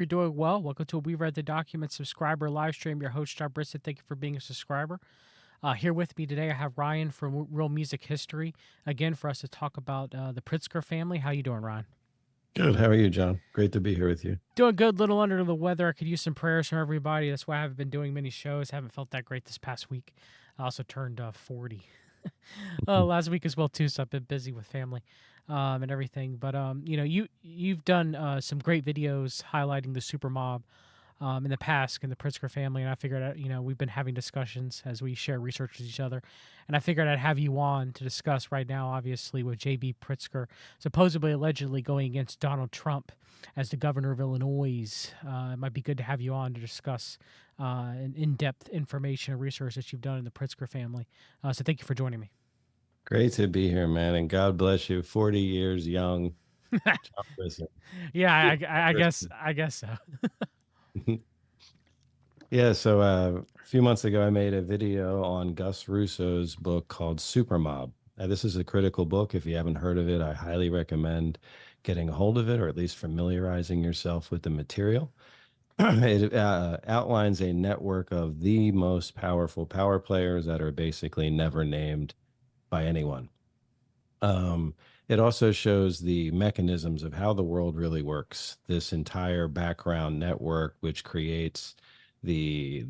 You're doing well. Welcome to a We Read the Document subscriber live stream. Your host, John Brisset. Thank you for being a subscriber. Here with me today, I have Ryan from Real Music History, again, for us to talk about the Pritzker family. How you doing, Ryan? Good. How are you, John? Great to be here with you. Doing good. Little under the weather. I could use some prayers from everybody. That's why I haven't been doing many shows. Haven't felt that great this past week. I also turned 40 last week as well too. So I've been busy with family and everything. But you've done some great videos highlighting the super mob in the past in the Pritzker family, and I figured out, we've been having discussions as we share research with each other, and I figured I'd have you on to discuss right now, obviously, with J.B. Pritzker supposedly, allegedly going against Donald Trump as the governor of Illinois. It might be good to have you on to discuss in-depth information and research that you've done in the Pritzker family. So thank you for joining me. Great to be here, man. And God bless you. 40 years young. John Brisset. Yeah, Good I guess person. I guess so. Yeah, so a few months ago, I made a video on Gus Russo's book called Super Mob. This is a critical book. If you haven't heard of it, I highly recommend getting a hold of it, or at least familiarizing yourself with the material. It outlines a network of the most powerful power players that are basically never named by anyone. It also shows the mechanisms of how the world really works. This entire background network, which creates the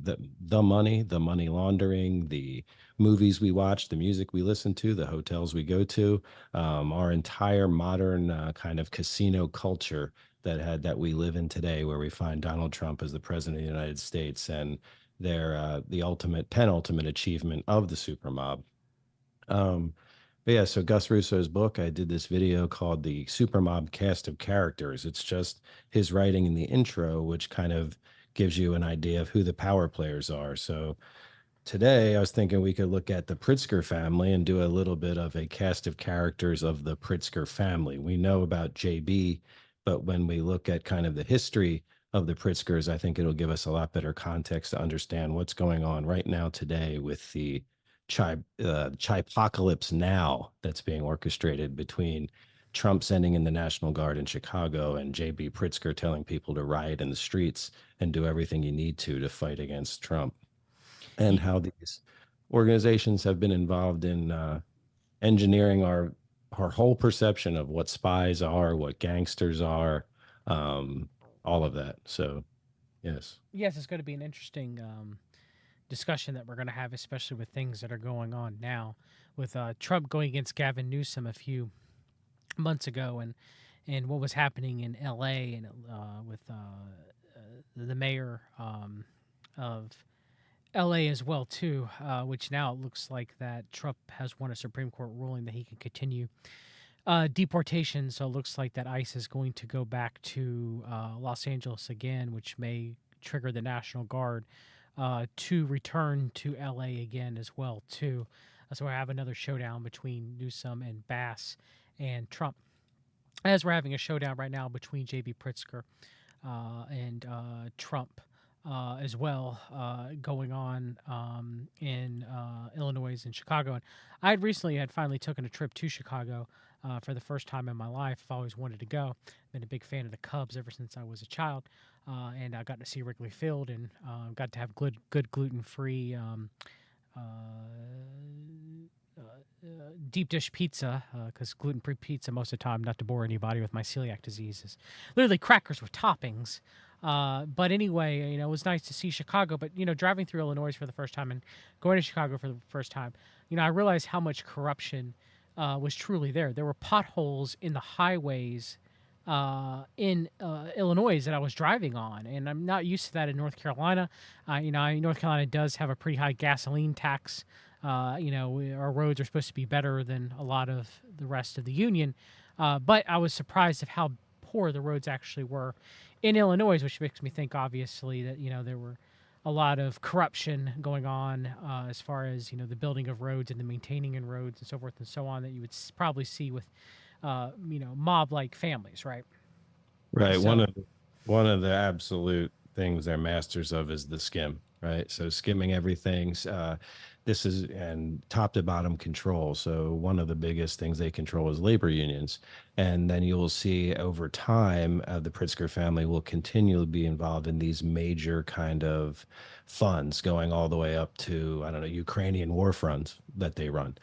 money, the money laundering, the movies we watch, the music we listen to, the hotels we go to, our entire modern kind of casino culture that we live in today, where we find Donald Trump as the president of the United States, and they're the ultimate penultimate achievement of the super mob. But yeah, so Gus Russo's book, I did this video called The Super Mob Cast of Characters. It's just his writing in the intro, which kind of gives you an idea of who the power players are. So today I was thinking we could look at the Pritzker family and do a little bit of a cast of characters of the Pritzker family. We know about JB, but when we look at kind of the history of the Pritzkers, I think it'll give us a lot better context to understand what's going on right now today with the Chipocalypse now that's being orchestrated between Trump sending in the National Guard in Chicago and J.B. Pritzker telling people to riot in the streets and do everything you need to fight against Trump, and Y- how these organizations have been involved in engineering our whole perception of what spies are, what gangsters are, all of that. So, yes. Yes, it's going to be an interesting discussion that we're going to have, especially with things that are going on now, with Trump going against Gavin Newsom a few months ago, and what was happening in L.A. and with the mayor of L.A. as well too, which now it looks like that Trump has won a Supreme Court ruling that he can continue deportation. So it looks like that ICE is going to go back to Los Angeles again, which may trigger the National Guard to return to LA again as well too. So I have another showdown between Newsom and Bass and Trump, as we're having a showdown right now between J.B. Pritzker and Trump as well, going on in Illinois and Chicago. And I had recently had finally taken a trip to Chicago for the first time in my life. I've always wanted to go. Been a big fan of the Cubs ever since I was a child, and I got to see Wrigley Field and got to have good gluten-free uh, deep dish pizza, because gluten-free pizza most of the time, not to bore anybody with my celiac disease, is literally crackers with toppings. But anyway, it was nice to see Chicago. But driving through Illinois for the first time and going to Chicago for the first time, I realized how much corruption was truly there. There were potholes in the highways in Illinois that I was driving on, and I'm not used to that in North Carolina. North Carolina does have a pretty high gasoline tax. Our roads are supposed to be better than a lot of the rest of the union, but I was surprised of how poor the roads actually were in Illinois, which makes me think, obviously, that there were a lot of corruption going on as far as the building of roads and the maintaining in roads and so forth and so on, that you would probably see with mob-like families, right? Right. So One of the absolute things they're masters of is the skim, right? So skimming everything. this is and top to bottom control. So one of the biggest things they control is labor unions. And then you'll see over time, the Pritzker family will continually be involved in these major kind of funds going all the way up to, I don't know, Ukrainian war funds that they run.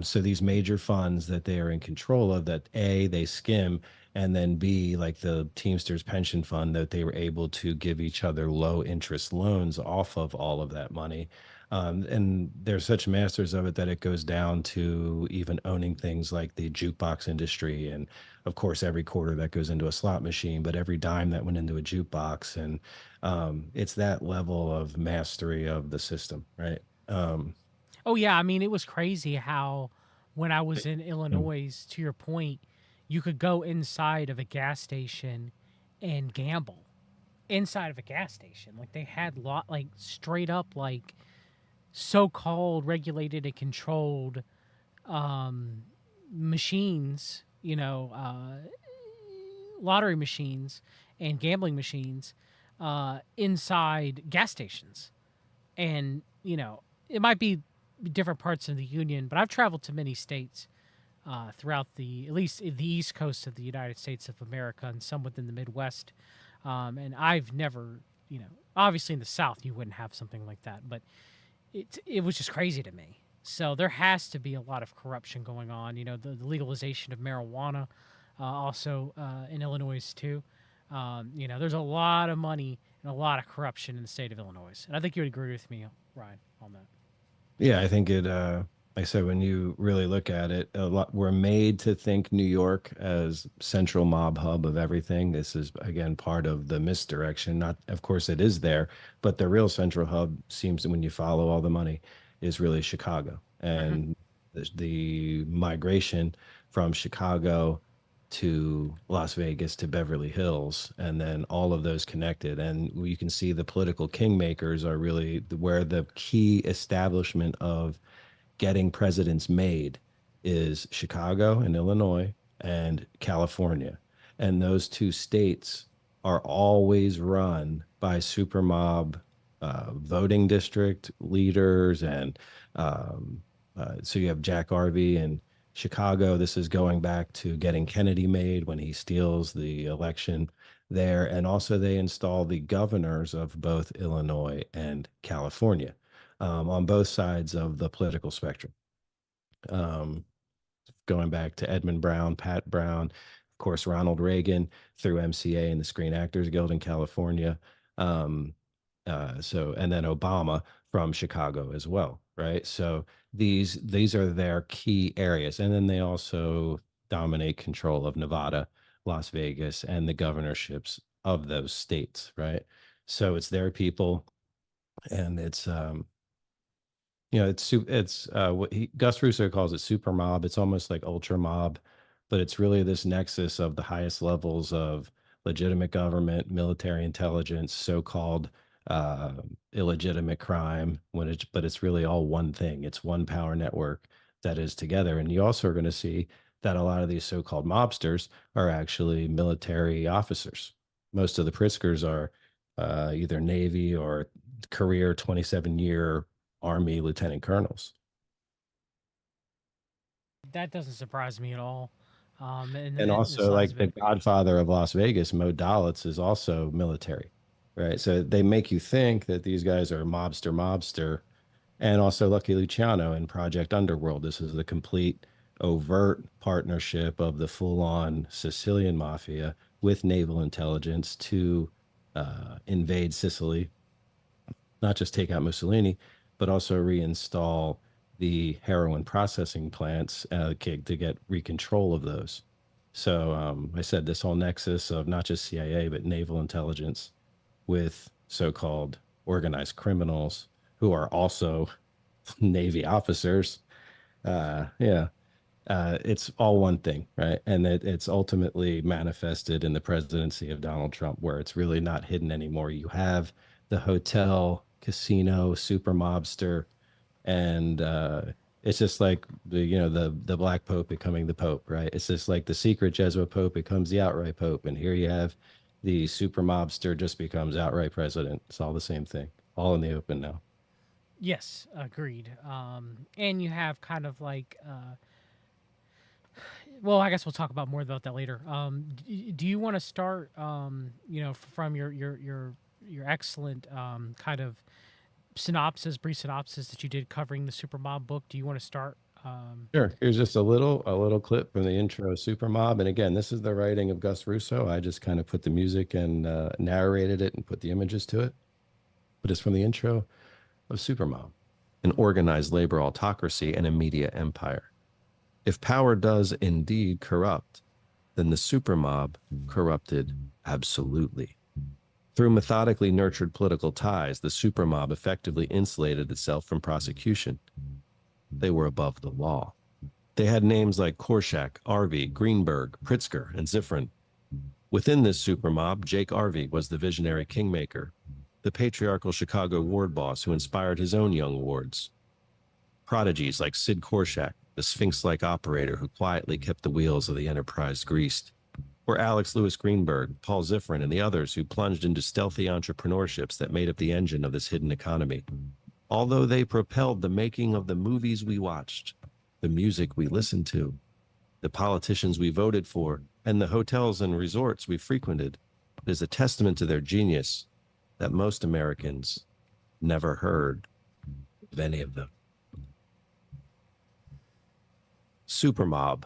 So these major funds that they are in control of, that A, they skim, and then B, like the Teamsters pension fund, that they were able to give each other low interest loans off of all of that money. And they're such masters of it that it goes down to even owning things like the jukebox industry. And of course, every quarter that goes into a slot machine, but every dime that went into a jukebox. And it's that level of mastery of the system, right? Um, Oh yeah, I mean it was crazy how when I was in mm, Illinois, to your point, you could go inside of a gas station and gamble inside of a gas station. Like they had lot like straight up like so-called regulated and controlled um machines, lottery machines and gambling machines inside gas stations. And, it might be different parts of the union, but I've traveled to many states throughout at least the east coast of the United States of America and some within the Midwest. And I've never, obviously in the South you wouldn't have something like that, but it was just crazy to me. So there has to be a lot of corruption going on. The legalization of marijuana, also in Illinois too. There's a lot of money and a lot of corruption in the state of Illinois, and I think you would agree with me, Ryan, on that. Yeah, I think like I said, when you really look at it, a lot we're made to think New York as central mob hub of everything. This is again part of the misdirection. Not, of course, it is there, but the real central hub seems to, when you follow all the money, is really Chicago. Hmm. And the migration from Chicago to Las Vegas to Beverly Hills, and then all of those connected. And you can see the political kingmakers are really where the key establishment of getting presidents made is Chicago and Illinois and California. And those two states are always run by super mob voting district leaders. And so you have Jack Harvey in Chicago. This is going back to getting Kennedy made when he steals the election there. And also, they install the governors of both Illinois and California on both sides of the political spectrum. Um, Going back to Edmund Brown, Pat Brown, of course, Ronald Reagan through MCA and the Screen Actors Guild in California. Um, and then Obama from Chicago as well, right? So these are their key areas, and then they also dominate control of Nevada, Las Vegas, and the governorships of those states, right? So it's their people, and it's what Gus Russo calls it super mob. It's almost like ultra mob, but it's really this nexus of the highest levels of legitimate government, military intelligence, so-called uh, illegitimate crime. But it's really all one thing. It's one power network that is together. And you also are going to see that a lot of these so-called mobsters are actually military officers. Most of the Pritzkers are either Navy or career 27-year Army lieutenant colonels. That doesn't surprise me at all. And And this also, lines like the back. godfather of Las Vegas, Mo Dalitz, is also military, right? So they make you think that these guys are mobster. And also Lucky Luciano in Project Underworld. This is the complete overt partnership of the full-on Sicilian mafia with naval intelligence to invade Sicily, not just take out Mussolini, but also reinstall the heroin processing plants to get recontrol of those. So I said this whole nexus of not just CIA, but naval intelligence with so-called organized criminals who are also Navy officers. Yeah, it's all one thing, right? And it's ultimately manifested in the presidency of Donald Trump, where it's really not hidden anymore. You have the hotel, casino, super mobster, and it's just like the black pope becoming the pope, right? It's just like the secret Jesuit pope becomes the outright pope, and here you have the super mobster just becomes outright president. It's all the same thing, all in the open now. Yes, agreed. And you have kind of like, well, I guess we'll talk about more about that later. Do you want to start, from your excellent kind of synopsis, brief synopsis that you did covering the Supermob book? Do you want to start? Sure. Here's just a little clip from the intro Super Mob. And again, this is the writing of Gus Russo. I just kind of put the music and narrated it and put the images to it. But it's from the intro of Super Mob, an organized labor autocracy and a media empire. If power does indeed corrupt, then the super mob corrupted absolutely. Through methodically nurtured political ties, the super mob effectively insulated itself from prosecution. They were above the law. They had names like Korshak, Arvey, Greenberg, Pritzker, and Zifrin. Within this super mob, Jake Arvey was the visionary kingmaker, the patriarchal Chicago ward boss who inspired his own young wards. Prodigies like Sid Korshak, the sphinx-like operator who quietly kept the wheels of the enterprise greased, or Alex Lewis Greenberg, Paul Zifrin, and the others who plunged into stealthy entrepreneurships that made up the engine of this hidden economy. Although they propelled the making of the movies we watched, the music we listened to, the politicians we voted for, and the hotels and resorts we frequented, it is a testament to their genius that most Americans never heard of any of them. Supermob,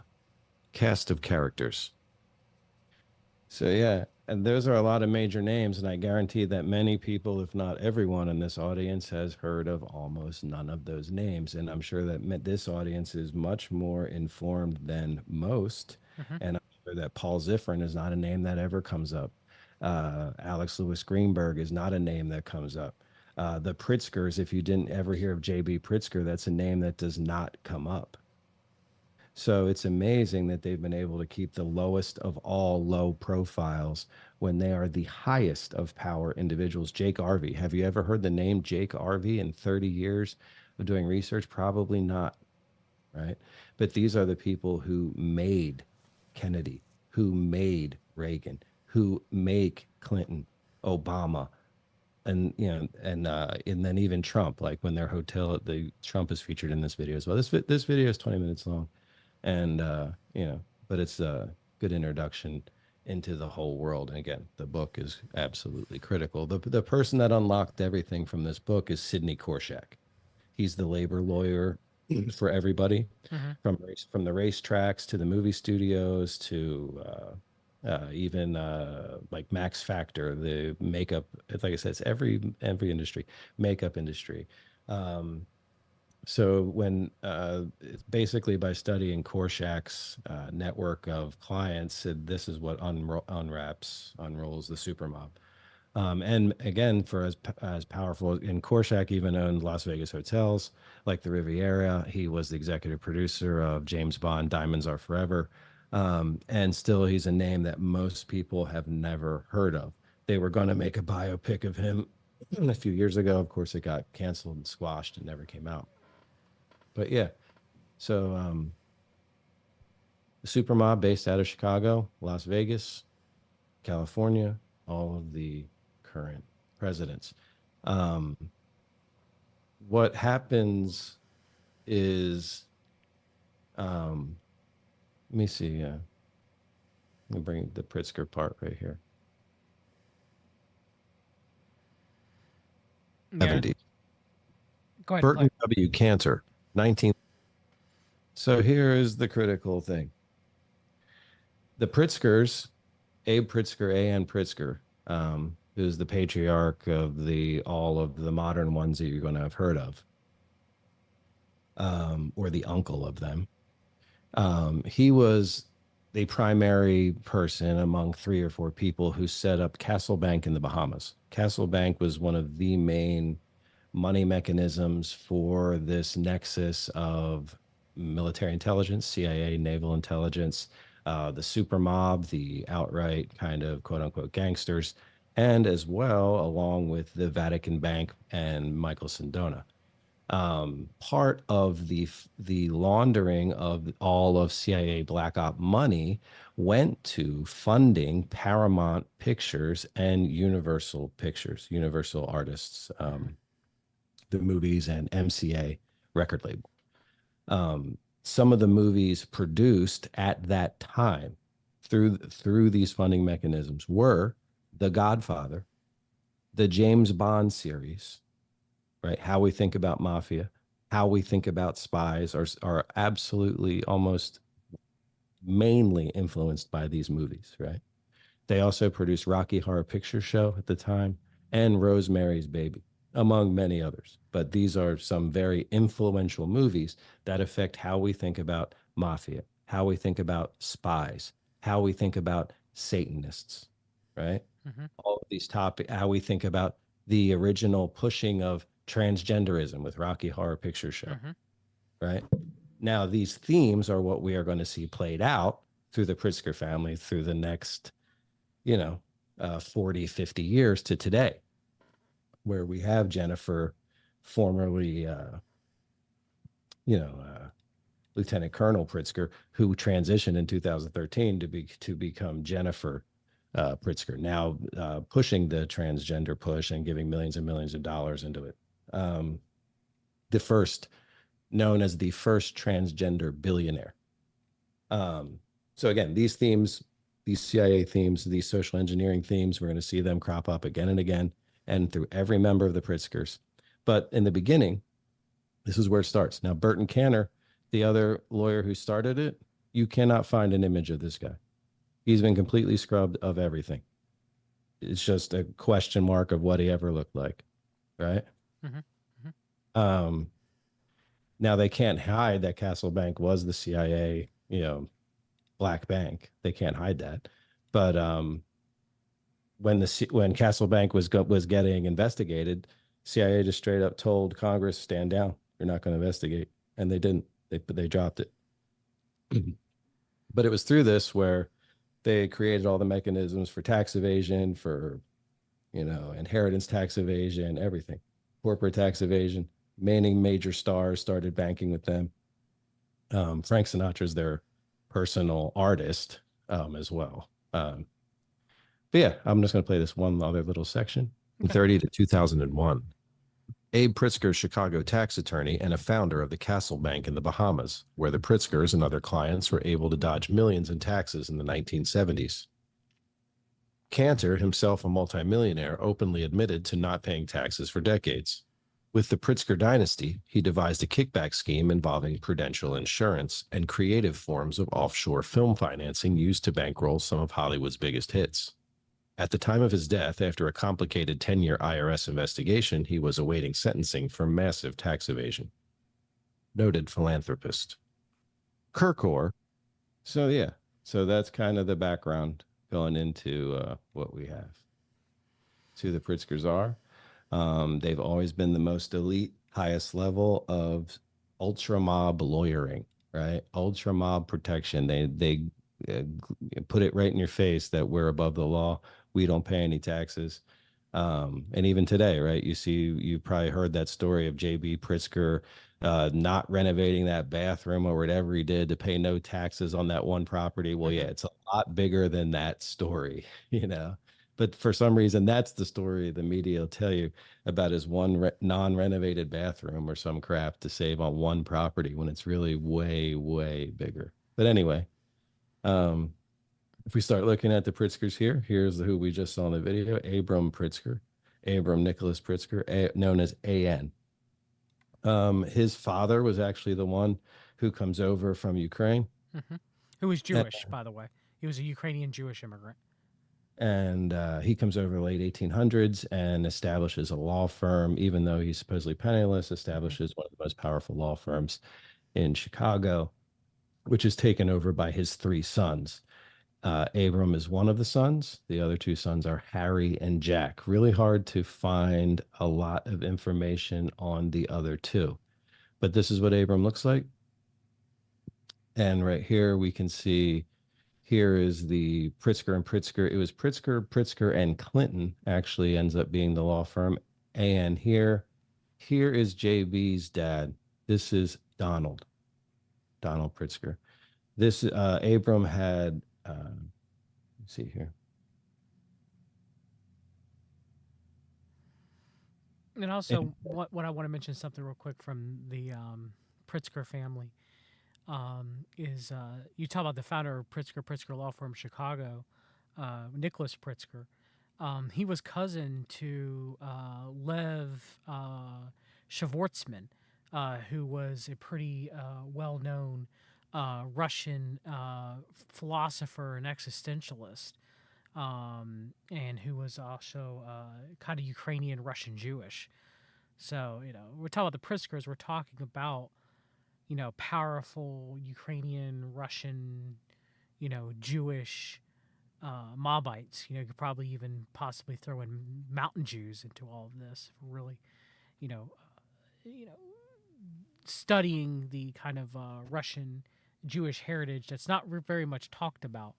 cast of characters. So yeah, and those are a lot of major names, and I guarantee that many people, if not everyone in this audience, has heard of almost none of those names. And I'm sure that this audience is much more informed than most. Mhm. And I'm sure that Paul Zifrin is not a name that ever comes up. Alex Lewis Greenberg is not a name that comes up. The Pritzkers, if you didn't ever hear of J.B. Pritzker, that's a name that does not come up. So it's amazing that they've been able to keep the lowest of all low profiles when they are the highest of power individuals. Jake Arvey. Have you ever heard the name Jake Arvey in 30 years of doing research? Probably not, right? But these are the people who made Kennedy, who made Reagan, who make Clinton, Obama, and then even Trump. Like when their hotel, the Trump is featured in this video as well. This video is 20 minutes long, and but it's a good introduction into the whole world. And again, the book is absolutely critical. The person that unlocked everything from this book is Sidney Korshak. He's the labor lawyer for everybody, Mhm. from the racetracks to the movie studios to even like Max Factor, the makeup. It's like I said, it's every industry, makeup industry. Um, so when it's basically by studying Korshak's network of clients, this is what unrolls the super mob. And again, for as powerful, and Korshak even owned Las Vegas hotels like the Riviera. He was the executive producer of James Bond, Diamonds Are Forever. And still, he's a name that most people have never heard of. They were going to make a biopic of him a few years ago. Of course, it got canceled and squashed and never came out. But yeah, so the super mob based out of Chicago, Las Vegas, California, all of the current presidents. Um, what happens is, um, let me see. Let me bring the Pritzker part right here. Yeah. 70. Go ahead. Play. Burton W. Cantor, 19. So here is the critical thing. The Pritzkers, Abe Pritzker, A.N. Pritzker, who's the patriarch of all of the modern ones that you're going to have heard of, or the uncle of them. He was the primary person among three or four people who set up Castle Bank in the Bahamas. Castle Bank was one of the main money mechanisms for this nexus of military intelligence, CIA, naval intelligence, the super mob, the outright kind of quote unquote gangsters, and as well, along with the Vatican Bank and Michael Sindona. Part of the laundering of all of CIA Black Op money went to funding Paramount Pictures and Universal Pictures, Universal Artists. the movies and MCA record label. Some of the movies produced at that time through these funding mechanisms were The Godfather, the James Bond series, right? How we think about mafia, how we think about spies are absolutely almost mainly influenced by these movies, right? They also produced Rocky Horror Picture Show at the time and Rosemary's Baby, among many others. But these are some very influential movies that affect how we think about mafia, how we think about spies, how we think about Satanists, right? Mm-hmm. All of these topics, how we think about the original pushing of transgenderism with Rocky Horror Picture Show, Mm-hmm. right? Now, these themes are what we are going to see played out through the Pritzker family through the next, you know, 40, 50 years to today, where we have Jennifer, formerly, Lieutenant Colonel Pritzker, who transitioned in 2013 to become Jennifer Pritzker, now pushing the transgender push and giving millions and millions of dollars into it. The first, known as the first transgender billionaire. Um, so again, these themes, these CIA themes, these social engineering themes, we're going to see them crop up again and again, and through every member of the Pritzkers. But in the beginning, this is where it starts. Now, Burton Canner, the other lawyer who started it, you cannot find an image of this guy. He's been completely scrubbed of everything. It's just a question mark of what he ever looked like, right? Mm-hmm. Mm-hmm. Um, Now they can't hide that Castle Bank was the CIA, black bank. They can't hide that. But when Castle Bank was getting investigated, CIA just straight up told Congress, stand down. You're not going to investigate, and they didn't. They dropped it. But it was through this where they created all the mechanisms for tax evasion, for inheritance tax evasion, everything, corporate tax evasion. Many major stars started banking with them. Frank Sinatra's their personal artist as well. But yeah, I'm just going to play this one other little section. From Okay. 30 to 2001, Abe Pritzker, Chicago tax attorney and a founder of the Castle Bank in the Bahamas, where the Pritzkers and other clients were able to dodge millions in taxes in the 1970s. Cantor, himself a multimillionaire, openly admitted to not paying taxes for decades. With the Pritzker dynasty, he devised a kickback scheme involving prudential insurance and creative forms of offshore film financing used to bankroll some of Hollywood's biggest hits. At the time of his death, after a complicated 10-year IRS investigation, he was awaiting sentencing for massive tax evasion. Noted philanthropist. Kirkor. So, yeah, so that's kind of the background going into what we have. Who the Pritzkers are. They've always been the most elite, highest level of ultra mob lawyering, right? Ultra mob protection. They uh, put it right in your face that we're above the law. We don't pay any taxes. And even today, right? You probably heard that story of JB Pritzker not renovating that bathroom or whatever he did to pay no taxes on that one property. Well, yeah, Mm-hmm. it's a lot bigger than that story, you know. But for some reason, that's the story the media will tell you about his one non-renovated bathroom or some crap to save on one property when it's really way, way bigger. But anyway, um, if we start looking at the Pritzkers here, here's who we just saw in the video: Abram Pritzker, Abram Nicholas Pritzker, known as AN. His father was actually the one who comes over from Ukraine. Mm-hmm. Who was And Jewish, by the way. He was a Ukrainian Jewish immigrant. he comes over the late 1800s and establishes a law firm, even though he's supposedly penniless, Mm-hmm. establishes one of the most powerful law firms in Chicago, which is taken over by his three sons. Abram is one of the sons. The other two sons are Harry and Jack. Really hard to find a lot of information on the other two. But this is what Abram looks like. And right here we can see here is the Pritzker and Pritzker. It was Pritzker and Clinton actually ends up being the law firm. And here is JB's dad. This is Donald Pritzker. This Abram had let's see here. And And also, what I want to mention something real quick from the Pritzker family is you talk about the founder of Pritzker Law Firm Chicago, Nicholas Pritzker. He was cousin to Lev Schwarzman, who was a pretty well known Russian philosopher and existentialist, and who was also kind of Ukrainian Russian Jewish. So, we're talking about the Pritzkers, we're talking about, powerful Ukrainian, Russian, Jewish Mobites. You could probably even possibly throw in mountain Jews into all of this. Really, you know, you know, studying the kind of Russian Jewish heritage that's not very much talked about.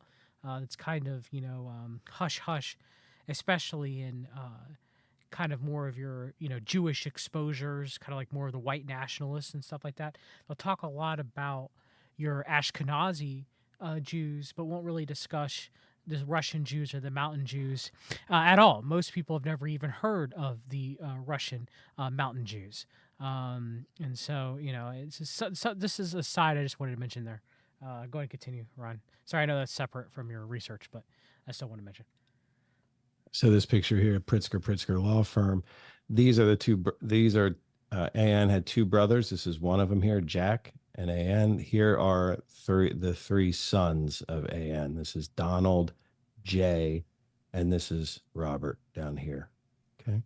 It's kind of hush hush, especially in kind of more of your Jewish exposures, kind of like more of the white nationalists and stuff like that. They'll talk a lot about your Ashkenazi Jews, but won't really discuss the Russian Jews or the Mountain Jews at all. Most people have never even heard of the Russian Mountain Jews, and so it's just, this is a side I just wanted to mention there. Go ahead and continue, Ron. Sorry, I know that's separate from your research, but I still want to mention. so this picture here, Pritzker Law Firm. These are the two. These are Ann had two brothers. This is one of them here, Jack and Ann. Here are the three sons of Ann. This is Donald, Jay, and this is Robert down here. Okay.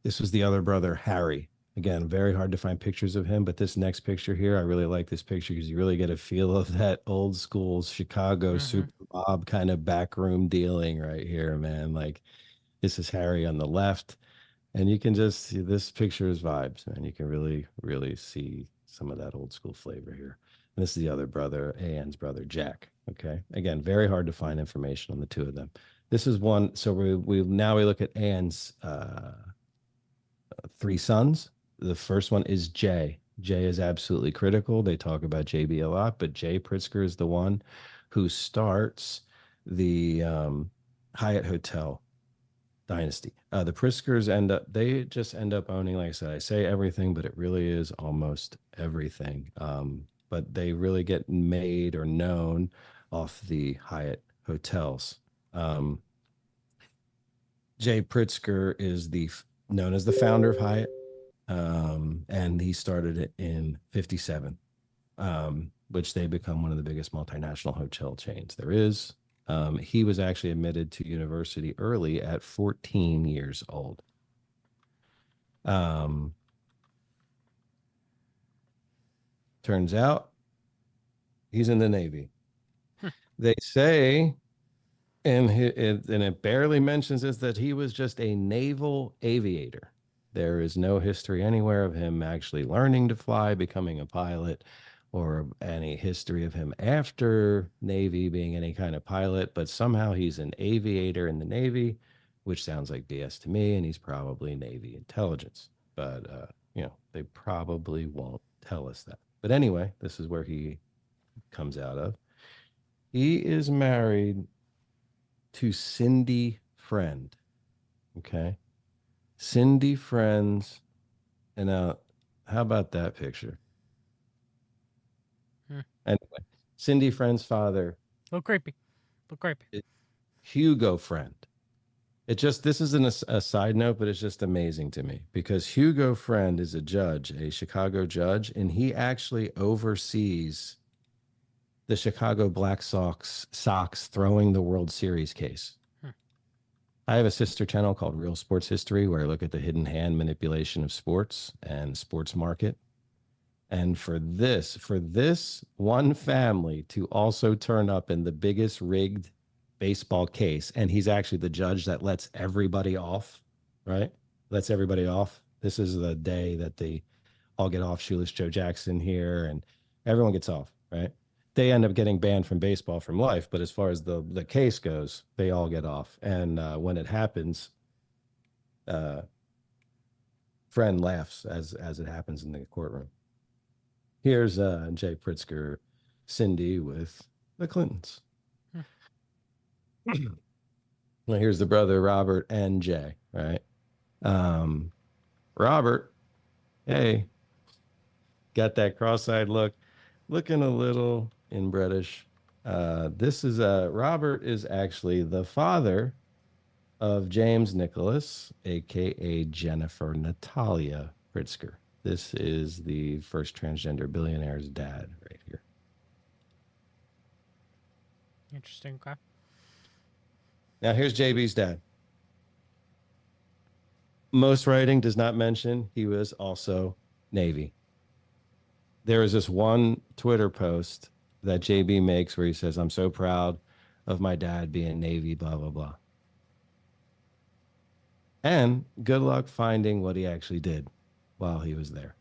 This was the other brother, Harry. Again, very hard to find pictures of him, but this next picture here, I really like this picture because you really get a feel of that old school Chicago Mm-hmm. super mob kind of backroom dealing right here, man. Like this is Harry on the left, and you can just see this picture is vibes, man. You can really, really see some of that old school flavor here. And this is the other brother, Ann's brother, Jack. Okay. Again, very hard to find information on the two of them. This is one. So we now we look at Ann's three sons. The first one is Jay. Jay is absolutely critical. They talk about JB a lot, but Jay Pritzker is the one who starts the Hyatt Hotel dynasty. The Pritzkers they just end up owning, like I said, I say everything, but it really is almost everything. But they really get made or known off the Hyatt hotels. Jay Pritzker is known as the founder of Hyatt, and he started it in '57, which they become one of the biggest multinational hotel chains there is. He was actually admitted to university early at 14 years old. Um, Turns out he's in the Navy. Hmm. They say, and it barely mentions this, that he was just a naval aviator. There is no history anywhere of him actually learning to fly, becoming a pilot, or any history of him after Navy being any kind of pilot. But somehow he's an aviator in the Navy, which sounds like BS to me, and he's probably Navy intelligence. But they probably won't tell us that. But anyway, this is where he comes out of. He is married to Cindy Friend. Okay. Cindy Friends. And how about that picture? Hmm. Anyway, Cindy Friend's father, Look creepy. Look creepy. Hugo Friend. This isn't a side note, but it's just amazing to me because Hugo Friend is a judge, a Chicago judge, and he actually oversees the Chicago Black Sox throwing the World Series case. Hmm. I have a sister channel called Real Sports History where I look at the hidden hand manipulation of sports and sports market. And for this one family to also turn up in the biggest rigged baseball case, and he's actually the judge that lets everybody off, right? Lets everybody off. This is the day that they all get off. Shoeless Joe Jackson here, and everyone gets off, right? They end up getting banned from baseball from life, but as far as the case goes, they all get off. And when it happens, uh, Friend laughs as it happens in the courtroom. Here's Jay Pritzker, Cindy with the Clintons. Hmm. Well, here's the brother Robert and Jay, right? Um, Robert, hey, got that cross-eyed look, looking a little inbredish. This is Robert is actually the father of James Nicholas, aka Jennifer Natalia Pritzker. This is the first transgender billionaire's dad right here. Interesting. Okay. Now here's JB's dad. Most writing does not mention he was also Navy. There is this one Twitter post that JB makes where he says, "I'm so proud of my dad being Navy, blah, blah, blah." And good luck finding what he actually did while he was there.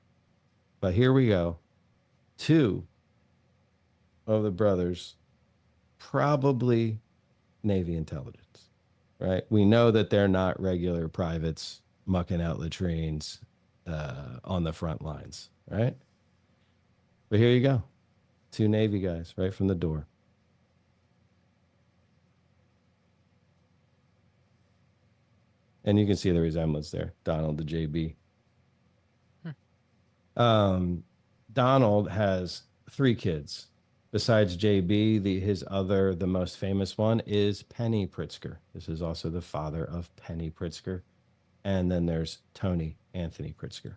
But here we go. Two of the brothers, probably Navy intelligence, right? We know that they're not regular privates mucking out latrines on the front lines, right? But here you go. Two Navy guys right from the door. And you can see the resemblance there, Donald to JB. Hmm. Donald has three kids. Besides JB, the most famous one is Penny Pritzker. This is also the father of Penny Pritzker. And then there's Tony Anthony Pritzker.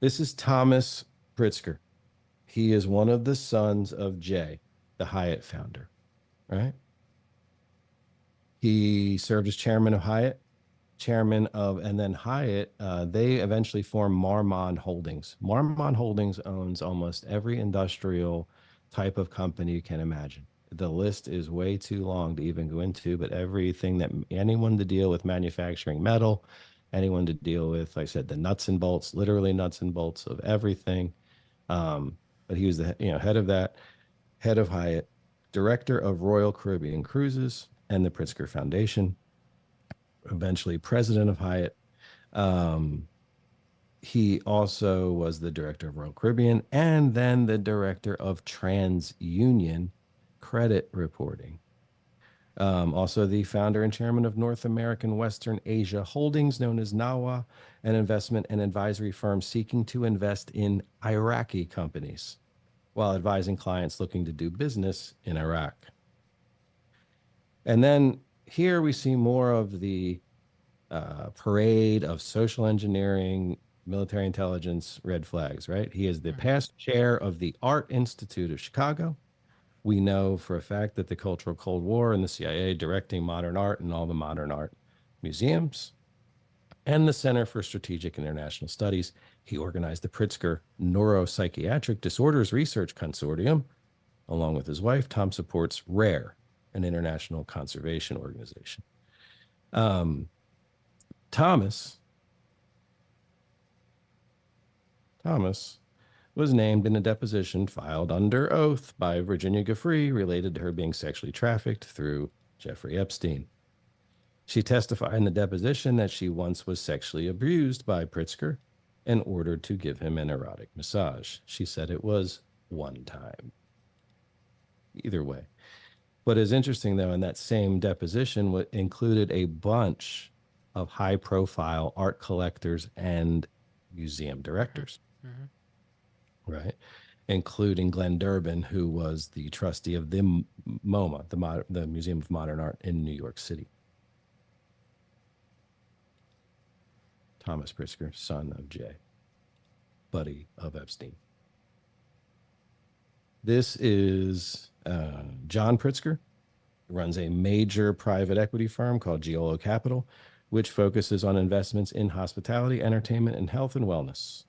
This is Thomas Pritzker. He is one of the sons of Jay, the Hyatt founder, right? He served as chairman of Hyatt, and then Hyatt, they eventually formed Marmon Holdings. Marmon Holdings owns almost every industrial type of company you can imagine. The list is way too long to even go into, but everything that anyone to deal with manufacturing metal, anyone to deal with, like I said, the nuts and bolts, literally nuts and bolts of everything. But he was the head of that, head of Hyatt, director of Royal Caribbean Cruises and the Pritzker Foundation, eventually president of Hyatt. Um, he also was the director of Royal Caribbean and then the director of TransUnion Credit Reporting. Also, the founder and chairman of North American Western Asia Holdings, known as NAWA, an investment and advisory firm seeking to invest in Iraqi companies while advising clients looking to do business in Iraq. And then here we see more of the parade of social engineering, military intelligence, red flags, right? He is the Mm-hmm. past chair of the Art Institute of Chicago. We know for a fact that the Cultural Cold War and the CIA directing modern art and all the modern art museums and the Center for Strategic International Studies. He organized the Pritzker Neuropsychiatric Disorders Research Consortium. Along with his wife, Tom supports RARE, an international conservation organization. Thomas was named in a deposition filed under oath by Virginia Giuffre related to her being sexually trafficked through Jeffrey Epstein. She testified in the deposition that she once was sexually abused by Pritzker and ordered to give him an erotic massage. She said it was one time. Either way. What is interesting, though, in that same deposition included a bunch of high-profile art collectors and museum directors, Mm-hmm. right? Including Glenn Durbin, who was the trustee of the MoMA, the Museum of Modern Art in New York City. Thomas Pritzker, son of Jay, buddy of Epstein. This is John Pritzker, runs a major private equity firm called Giolo Capital, which focuses on investments in hospitality, entertainment, and health and wellness.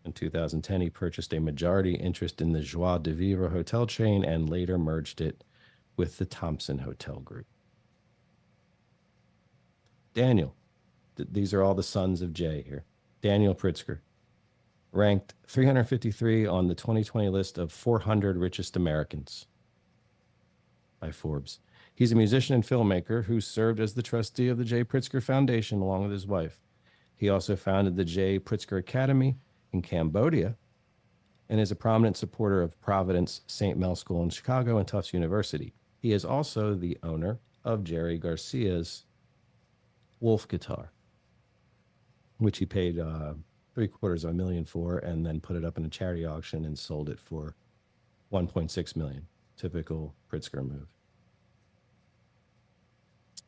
In 2010, he purchased a majority interest in the Joie de Vivre hotel chain and later merged it with the Thompson Hotel Group. Daniel, these are all the sons of Jay here. Daniel Pritzker, ranked 353 on the 2020 list of 400 richest Americans by Forbes. He's a musician and filmmaker who served as the trustee of the J. Pritzker Foundation along with his wife. He also founded the J. Pritzker Academy in Cambodia and is a prominent supporter of Providence St. Mel School in Chicago and Tufts University. He is also the owner of Jerry Garcia's Wolf guitar, which he paid $750,000 for, and then put it up in a charity auction and sold it for 1.6 million. Typical Pritzker move.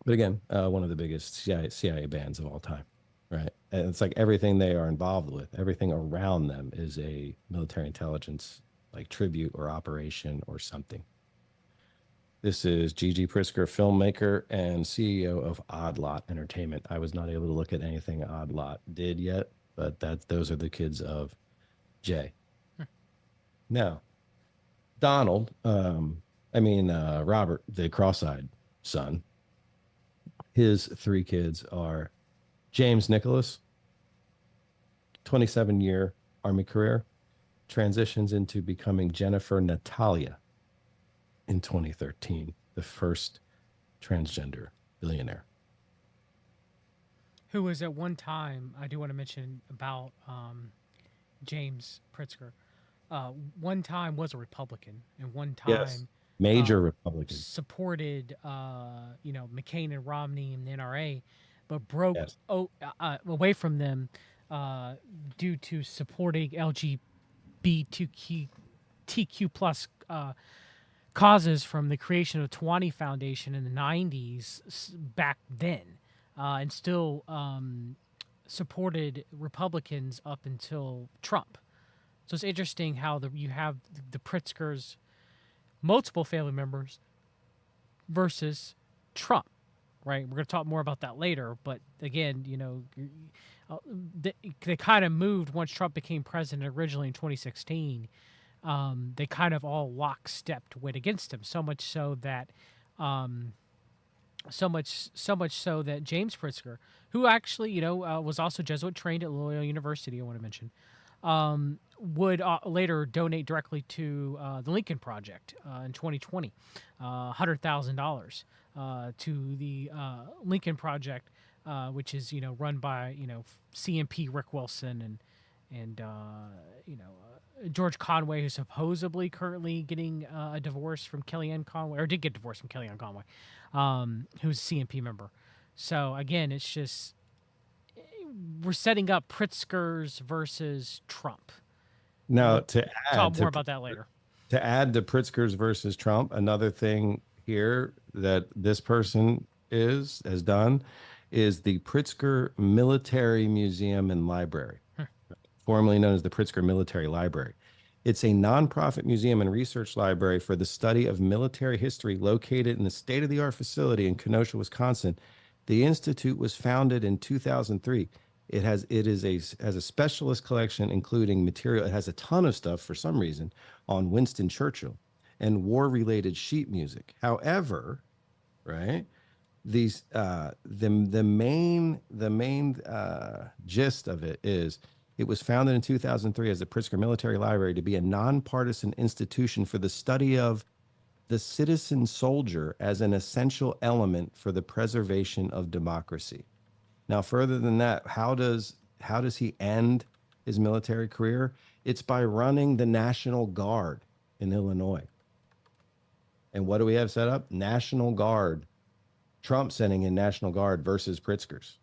But again, one of the biggest CIA bands of all time, right? And it's like everything they are involved with, everything around them is a military intelligence like tribute or operation or something. This is Gigi Pritzker, filmmaker and CEO of Odd Lot Entertainment. I was not able to look at anything Odd Lot did yet, but those are the kids of Jay. Now, Donald, Robert, the cross-eyed son, his three kids are James Nicholas, 27-year Army career, transitions into becoming Jennifer Natalia in 2013, the first transgender billionaire. Who was at one time, I do want to mention about James Pritzker, one time was a Republican, and one Yes, time major Republican. supported, McCain and Romney and the NRA, but broke Yes, away from them due to supporting LGBTQ plus causes from the creation of Tawani Foundation in the 90s back then, and still supported Republicans up until Trump. So it's interesting how you have the Pritzkers, multiple family members, versus Trump, right? We're going to talk more about that later. But again, they kind of moved once Trump became president originally in 2016. They kind of all lockstepped went against him, so much so that James Pritzker, who actually was also Jesuit trained at Loyola University, I want to mention, would later donate directly to the Lincoln Project in 2020, $100,000 to the Lincoln Project, which is run by CMP Rick Wilson and George Conway, who's supposedly currently getting a divorce from Kellyanne Conway, or did get divorced from Kellyanne Conway, who's a CMP member. So again, it's just we're setting up Pritzkers versus Trump. now Talk more about that later. To add to Pritzkers versus Trump, another thing here that this person has done is the Pritzker Military Museum and Library, formerly known as the Pritzker Military Library. It's a nonprofit museum and research library for the study of military history located in the state-of-the-art facility in Kenosha, Wisconsin. The institute was founded in 2003. It has a specialist collection including material. It has a ton of stuff for some reason on Winston Churchill and war-related sheet music. However, right, these the main gist of it is it was founded in 2003 as the Pritzker Military Library to be a nonpartisan institution for the study of the citizen soldier as an essential element for the preservation of democracy. Now, further than that, how does he end his military career? It's by running the National Guard in Illinois. And what do we have set up? National Guard. Trump sending in National Guard versus Pritzkers.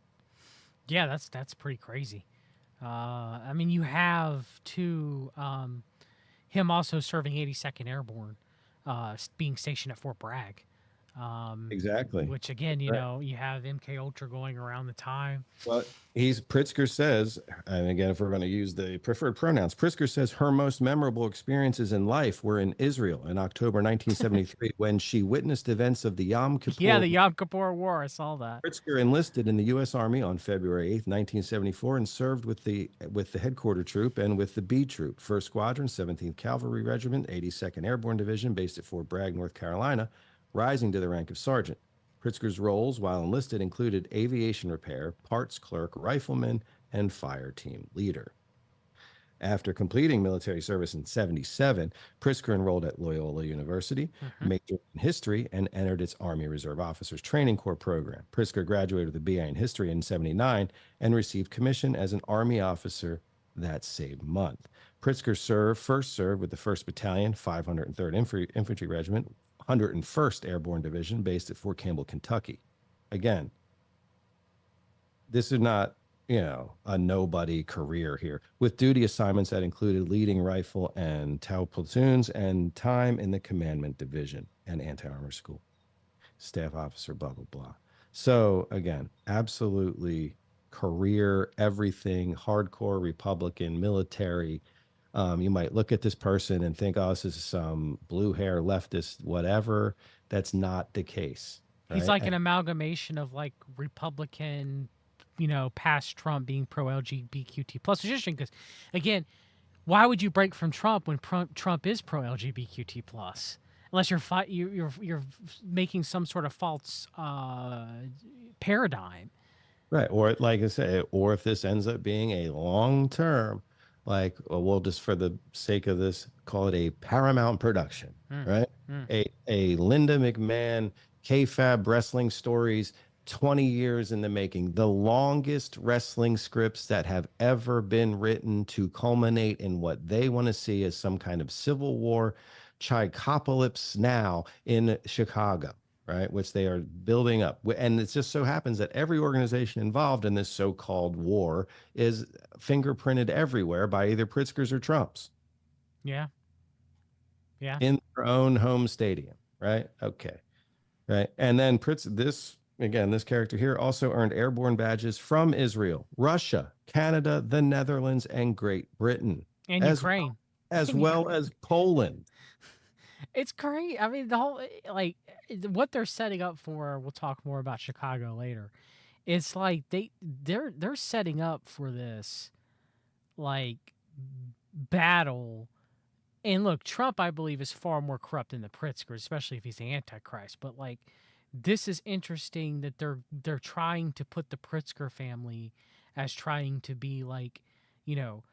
Yeah, that's pretty crazy. You have him also serving 82nd Airborne, being stationed at Fort Bragg. Exactly. Which again, you have MK Ultra going around the time. Well, Pritzker says, and again, if we're going to use the preferred pronouns, Pritzker says her most memorable experiences in life were in Israel in October 1973 when she witnessed events of the Yom Kippur. Yeah, the Yom Kippur War. I saw that. Pritzker enlisted in the U.S. Army on February 8th, 1974, and served with the headquarter troop and with the B Troop, 1st Squadron, 17th Cavalry Regiment, 82nd Airborne Division, based at Fort Bragg, North Carolina, rising to the rank of sergeant. Pritzker's roles while enlisted included aviation repair, parts clerk, rifleman, and fire team leader. After completing military service in 77, Pritzker enrolled at Loyola University, majored in history, and entered its Army Reserve Officers Training Corps program. Pritzker graduated with a BA in history in 79 and received commission as an Army officer that same month. Pritzker first served with the 1st Battalion, 503rd Infantry Regiment, 101st Airborne Division, based at Fort Campbell, Kentucky. Again, this is not, a nobody career here, with duty assignments that included leading rifle and TOW platoons and time in the commandment division and anti-armor school, staff officer, blah, blah, blah. So again, absolutely career, everything, hardcore Republican, military. You might look at this person and think, oh, this is some blue hair leftist, whatever. That's not the case, He's right? like an amalgamation of like Republican, past Trump being pro LGBTQ plus. It's interesting because, again, why would you break from Trump when Trump is pro LGBTQ plus? Unless you're making some sort of false paradigm. Right. Or like I say, or if this ends up being a long term, like, well, we'll just for the sake of this, call it a Paramount production, Mm, right? mm. A Linda McMahon KFAB wrestling stories, 20 years in the making, the longest wrestling scripts that have ever been written to culminate in what they want to see as some kind of Civil War Chicopolis now in Chicago, right? Which they are building up. And it just so happens that every organization involved in this so-called war is fingerprinted everywhere by either Pritzkers or Trumps Yeah, yeah. in their own home stadium, right? Okay, right. And then this again, this character here also earned airborne badges from Israel, Russia, Canada, the Netherlands, and Great Britain, And as well Ukraine. as And well Ukraine. as Poland. It's great. I mean, the whole like what they're setting up for. We'll talk more about Chicago later. It's like they're setting up for this like battle. And look, Trump, I believe, is far more corrupt than the Pritzkers, especially if he's the Antichrist. But like, this is interesting that they're trying to put the Pritzker family as trying to be like, you know,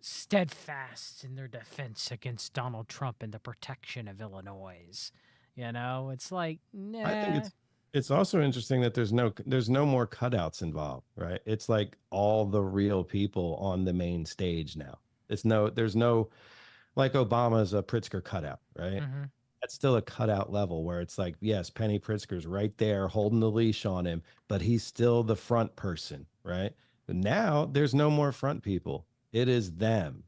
steadfast in their defense against Donald Trump and the protection of Illinois. It's like, I think nah. it's also interesting that there's no more cutouts involved, right? It's like all the real people on the main stage now. There's no like Obama's a Pritzker cutout, right? Mm-hmm. That's still a cutout level where it's like, yes, Penny Pritzker's right there holding the leash on him, but he's still the front person, right? But now there's no more front people. It is them,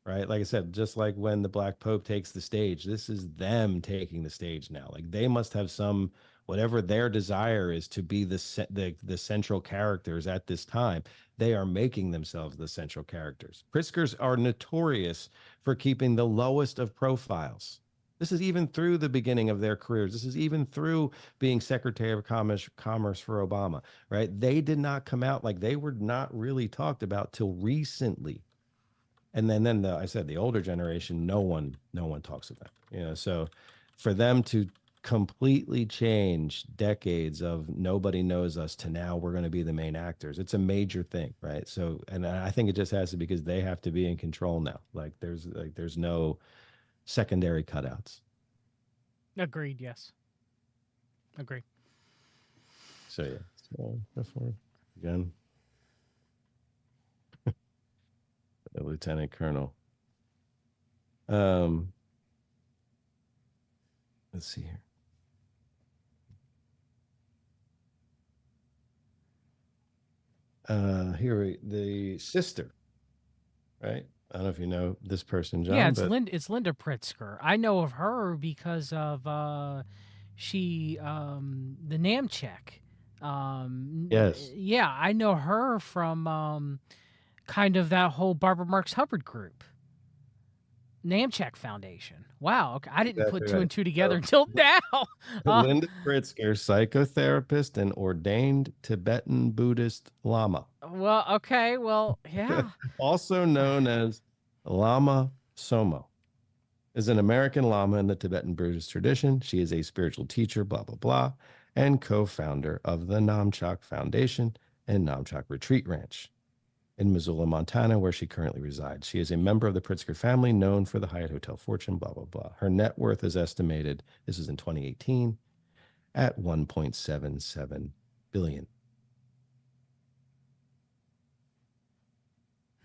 right? Like I said, just like when the Black Pope takes the stage, this is them taking the stage now. Like they must have some whatever their desire is to be the central characters at this time. They are making themselves the central characters. Pritzkers are notorious for keeping the lowest of profiles. This is even through the beginning of their careers. This is even through being Secretary of Commerce for Obama, right? They did not come out like they were not really talked about till recently. And then I said the older generation, no one talks about, so for them to completely change decades of nobody knows us to now we're going to be the main actors, it's a major thing, right? So, and I think it just has to, because they have to be in control now. There's no secondary cutouts. Agreed. Yes. Agreed. So yeah, so before again, a lieutenant colonel. um let's see here. Here the sister, right? I don't know if you know this person, Yeah, John, but It's Linda Pritzker. I know of her because of she the Namcheck. yes, Yeah, I know her from kind of that whole Barbara Marx Hubbard group, Namcheck Foundation. Wow, okay. I didn't put exactly two right. and two together So until now. uh, Linda Pritzker, psychotherapist and ordained Tibetan Buddhist Lama, well, okay, well, yeah. also known as Lama Somo, is an American Lama in the Tibetan Buddhist tradition. She is a spiritual teacher, blah, blah, blah, and co-founder of the Namchak Foundation and Namchak Retreat Ranch in Missoula, Montana, where she currently resides. She is a member of the Pritzker family, known for the Hyatt Hotel fortune, blah, blah, blah. Her net worth is estimated, this is in 2018, at 1.77 billion.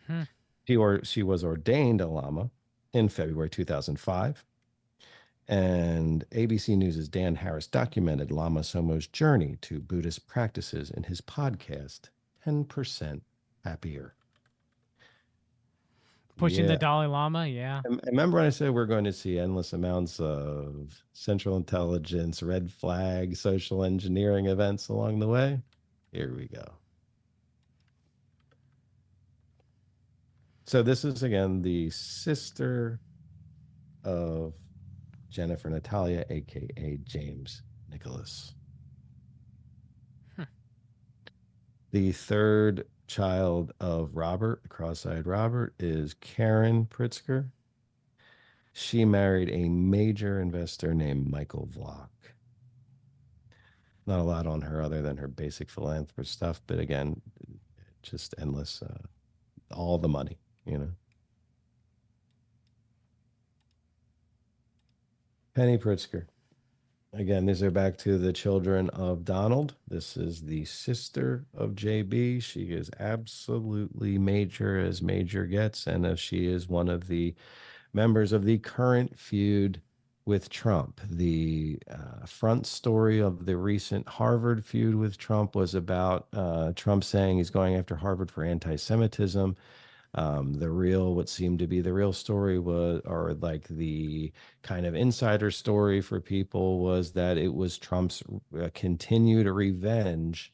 Hmm. She was ordained a Lama in February 2005. And ABC News' Dan Harris documented Lama Somo's journey to Buddhist practices in his podcast, 10% happier. Pushing the Yeah. Dalai Lama, yeah. And remember when I said we're going to see endless amounts of central intelligence, red flag, social engineering events along the way? Here we go. So this is again the sister of Jennifer Natalia, aka James Nicholas. Hmm. The third child of Robert, cross-eyed Robert, is Karen Pritzker. She married a major investor named Michael Vlock. Not a lot on her other than her basic philanthropy stuff, but again, just endless, all the money, you know. Penny Pritzker. Again, these are back to the children of Donald. This is the sister of JB. She is absolutely major as major gets, and she is one of the members of the current feud with Trump. The front story of the recent Harvard feud with Trump was about Trump saying he's going after Harvard for anti Semitism. What seemed to be the real story was, or like the kind of insider story for people, was that it was Trump's continued revenge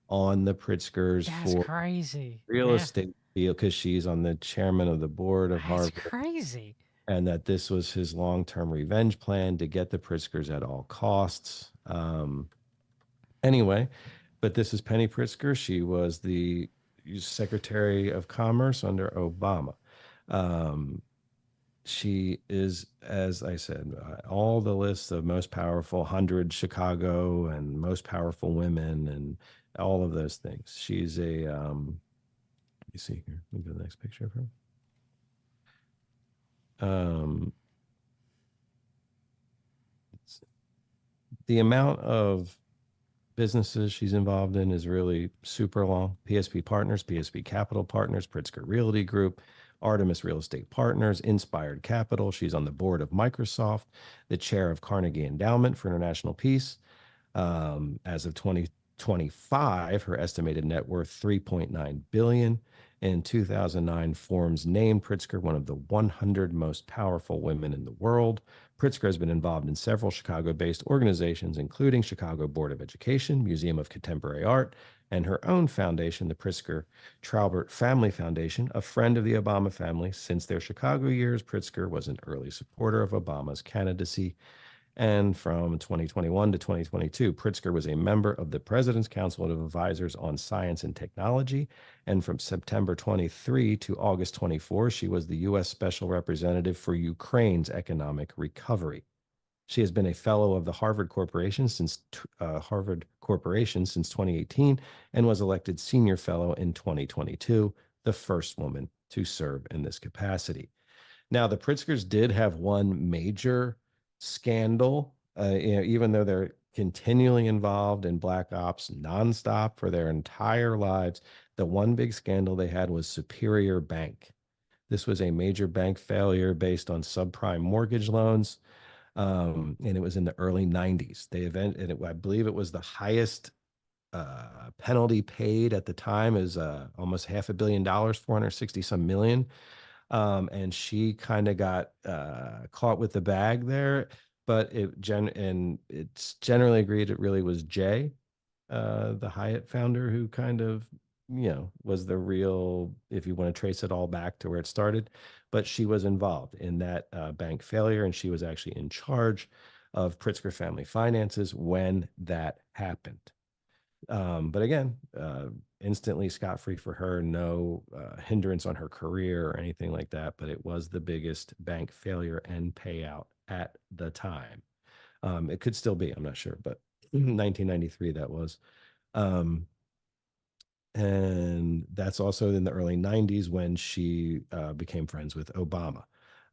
on the Pritzkers That's for crazy. real Yeah. estate deal because she's on the chairman of the board of That's Harvard, crazy. and that this was his long-term revenge plan to get the Pritzkers at all costs. Anyway, but this is Penny Pritzker. She was the Secretary of Commerce under Obama. Um, she is, as I said, all the lists of most powerful 100 Chicago and most powerful women and all of those things. She's a, let me see here. Let me go to the next picture of her. Um, the amount of businesses she's involved in is really super long. PSP Partners, PSP Capital Partners, Pritzker Realty Group, Artemis Real Estate Partners, Inspired Capital. She's on the board of Microsoft, the chair of Carnegie Endowment for International Peace. As of 2025, her estimated net worth 3.9 billion. In 2009, Forbes named Pritzker one of the 100 most powerful women in the world. Pritzker has been involved in several Chicago-based organizations, including Chicago Board of Education, Museum of Contemporary Art, and her own foundation, the Pritzker Traubert Family Foundation, a friend of the Obama family. Since their Chicago years, Pritzker was an early supporter of Obama's candidacy. And from 2021 to 2022, Pritzker was a member of the President's Council of Advisors on Science and Technology. And from September 23 to August 24, she was the U.S. Special Representative for Ukraine's economic recovery. She has been a fellow of the Harvard Corporation since 2018 and was elected senior fellow in 2022, the first woman to serve in this capacity. Now, the Pritzkers did have one major scandal, even though they're continually involved in black ops nonstop for their entire lives. The one big scandal they had was Superior Bank. This was a major bank failure based on subprime mortgage loans, and it was in the early 90s. I believe it was the highest penalty paid at the time is almost $500 million, 460 some million. And she kind of got caught with the bag there, but it's generally agreed it really was Jay, the Hyatt founder, who kind of was the real, if you want to trace it all back to where it started. But she was involved in that bank failure, and she was actually in charge of Pritzker Family Finances when that happened. But again, instantly scot-free for her, no hindrance on her career or anything like that. But it was the biggest bank failure and payout at the time. It could still be, I'm not sure, but 1993 that was. Um, and that's also in the early 90s when she became friends with Obama.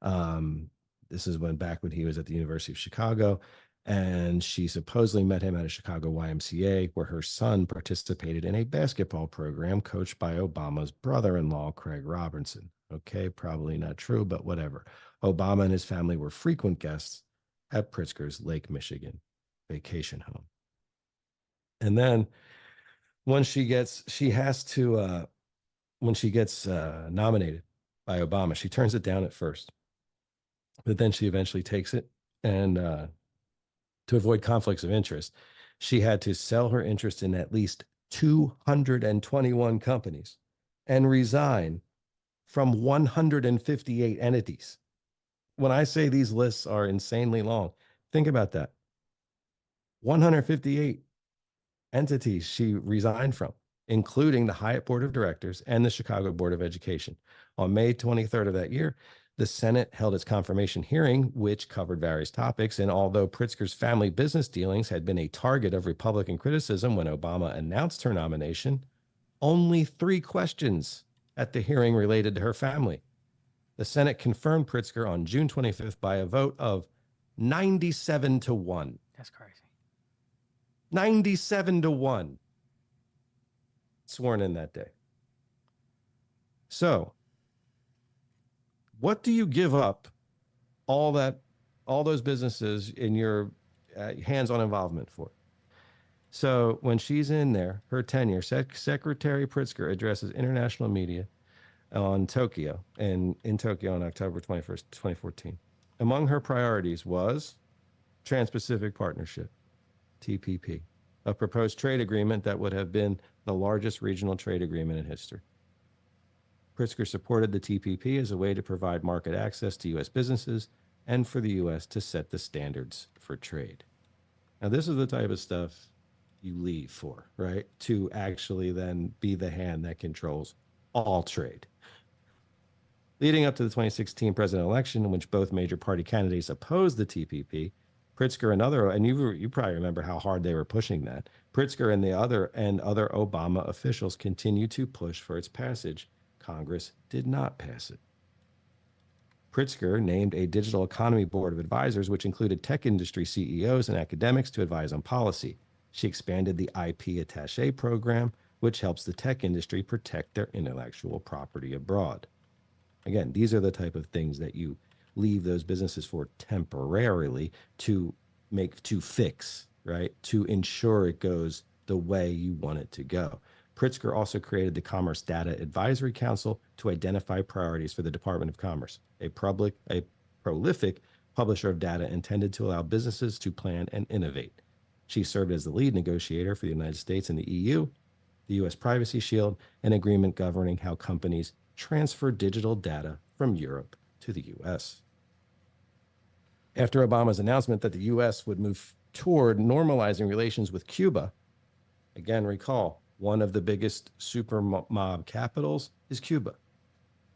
Um, this is when he was at the University of Chicago, and she supposedly met him at a Chicago YMCA where her son participated in a basketball program coached by Obama's brother-in-law, Craig Robertson. Okay, probably not true, but whatever. Obama and his family were frequent guests at Pritzker's Lake Michigan vacation home. And then when she has to when she gets nominated by Obama, she turns it down at first, but then she eventually takes it. And to avoid conflicts of interest, she had to sell her interest in at least 221 companies and resign from 158 entities. When I say these lists are insanely long, think about that. 158 entities she resigned from, including the Hyatt Board of Directors and the Chicago Board of Education. On May 23rd of that year, the Senate held its confirmation hearing, which covered various topics. And although Pritzker's family business dealings had been a target of Republican criticism when Obama announced her nomination, only 3 questions at the hearing related to her family. The Senate confirmed Pritzker on June 25th by a vote of 97-1. That's crazy. 97-1 sworn in that day. So, what do you give up all those businesses in your hands-on involvement for? So when she's in there, her tenure, Secretary Pritzker addresses international media on Tokyo and in Tokyo on October 21st, 2014. Among her priorities was Trans-Pacific Partnership, TPP, a proposed trade agreement that would have been the largest regional trade agreement in history. Pritzker supported the TPP as a way to provide market access to U.S. businesses and for the U.S. to set the standards for trade. Now, this is the type of stuff you leave for, right? To actually then be the hand that controls all trade. Leading up to the 2016 presidential election, in which both major party candidates opposed the TPP, Pritzker and you probably remember how hard they were pushing that. Pritzker and other Obama officials continued to push for its passage. Congress did not pass it. Pritzker named a digital economy board of advisors, which included tech industry CEOs and academics to advise on policy. She expanded the IP attaché program, which helps the tech industry protect their intellectual property abroad. Again, these are the type of things that you leave those businesses for temporarily to fix, right? To ensure it goes the way you want it to go. Pritzker also created the Commerce Data Advisory Council to identify priorities for the Department of Commerce, a prolific publisher of data intended to allow businesses to plan and innovate. She served as the lead negotiator for the United States and the EU, the U.S. Privacy Shield, an agreement governing how companies transfer digital data from Europe to the U.S. After Obama's announcement that the U.S. would move toward normalizing relations with Cuba, again, recall, one of the biggest super mob capitals is Cuba.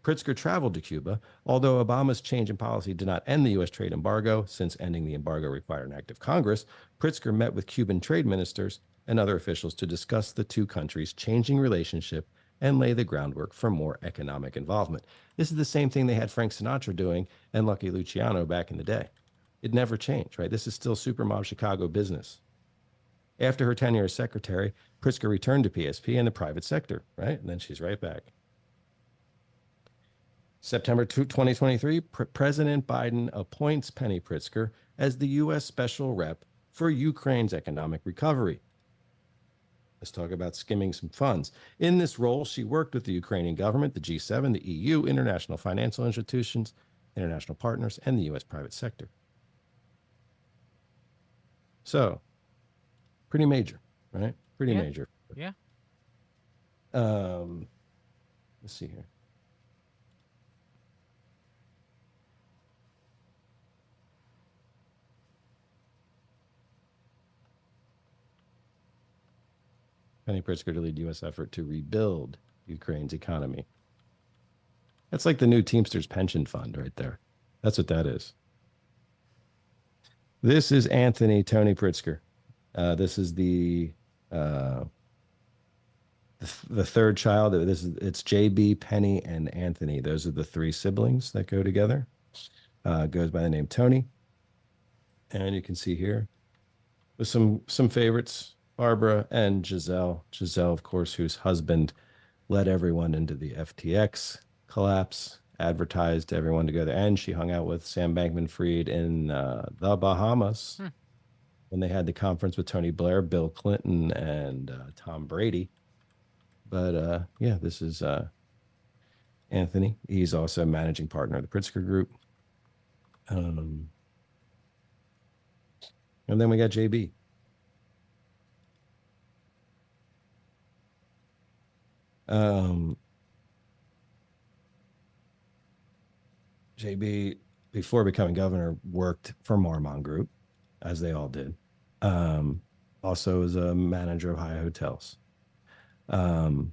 Pritzker traveled to Cuba, although Obama's change in policy did not end the U.S. trade embargo, since ending the embargo required an act of Congress. Pritzker met with Cuban trade ministers and other officials to discuss the two countries' changing relationship and lay the groundwork for more economic involvement. This is the same thing they had Frank Sinatra doing and Lucky Luciano back in the day. It never changed, right? This is still super mob Chicago business. After her tenure as secretary, Pritzker returned to PSP and the private sector, right? And then she's right back. September 2023, President Biden appoints Penny Pritzker as the U.S. Special Rep for Ukraine's economic recovery. Let's talk about skimming some funds. In this role, she worked with the Ukrainian government, the G7, the EU, international financial institutions, international partners, and the U.S. private sector. So, pretty major, right? Pretty major. Yeah. Let's see here. Penny Pritzker to lead U.S. effort to rebuild Ukraine's economy. That's like the new Teamsters pension fund right there. That's what that is. This is Anthony Tony Pritzker. This is the third child. It's JB, Penny, and Anthony. Those are the three siblings that go together. Goes by the name Tony. And you can see here with some favorites, Barbara and Giselle. Giselle, of course, whose husband led everyone into the FTX collapse, advertised everyone to go there. And she hung out with Sam Bankman-Fried in the Bahamas when they had the conference with Tony Blair, Bill Clinton, and Tom Brady. But yeah, this is Anthony. He's also a managing partner of the Pritzker Group. Um, and then we got JB. Um, JB, before becoming governor, worked for Marmon Group, as they all did. Um, Also was a manager of high hotels. Let's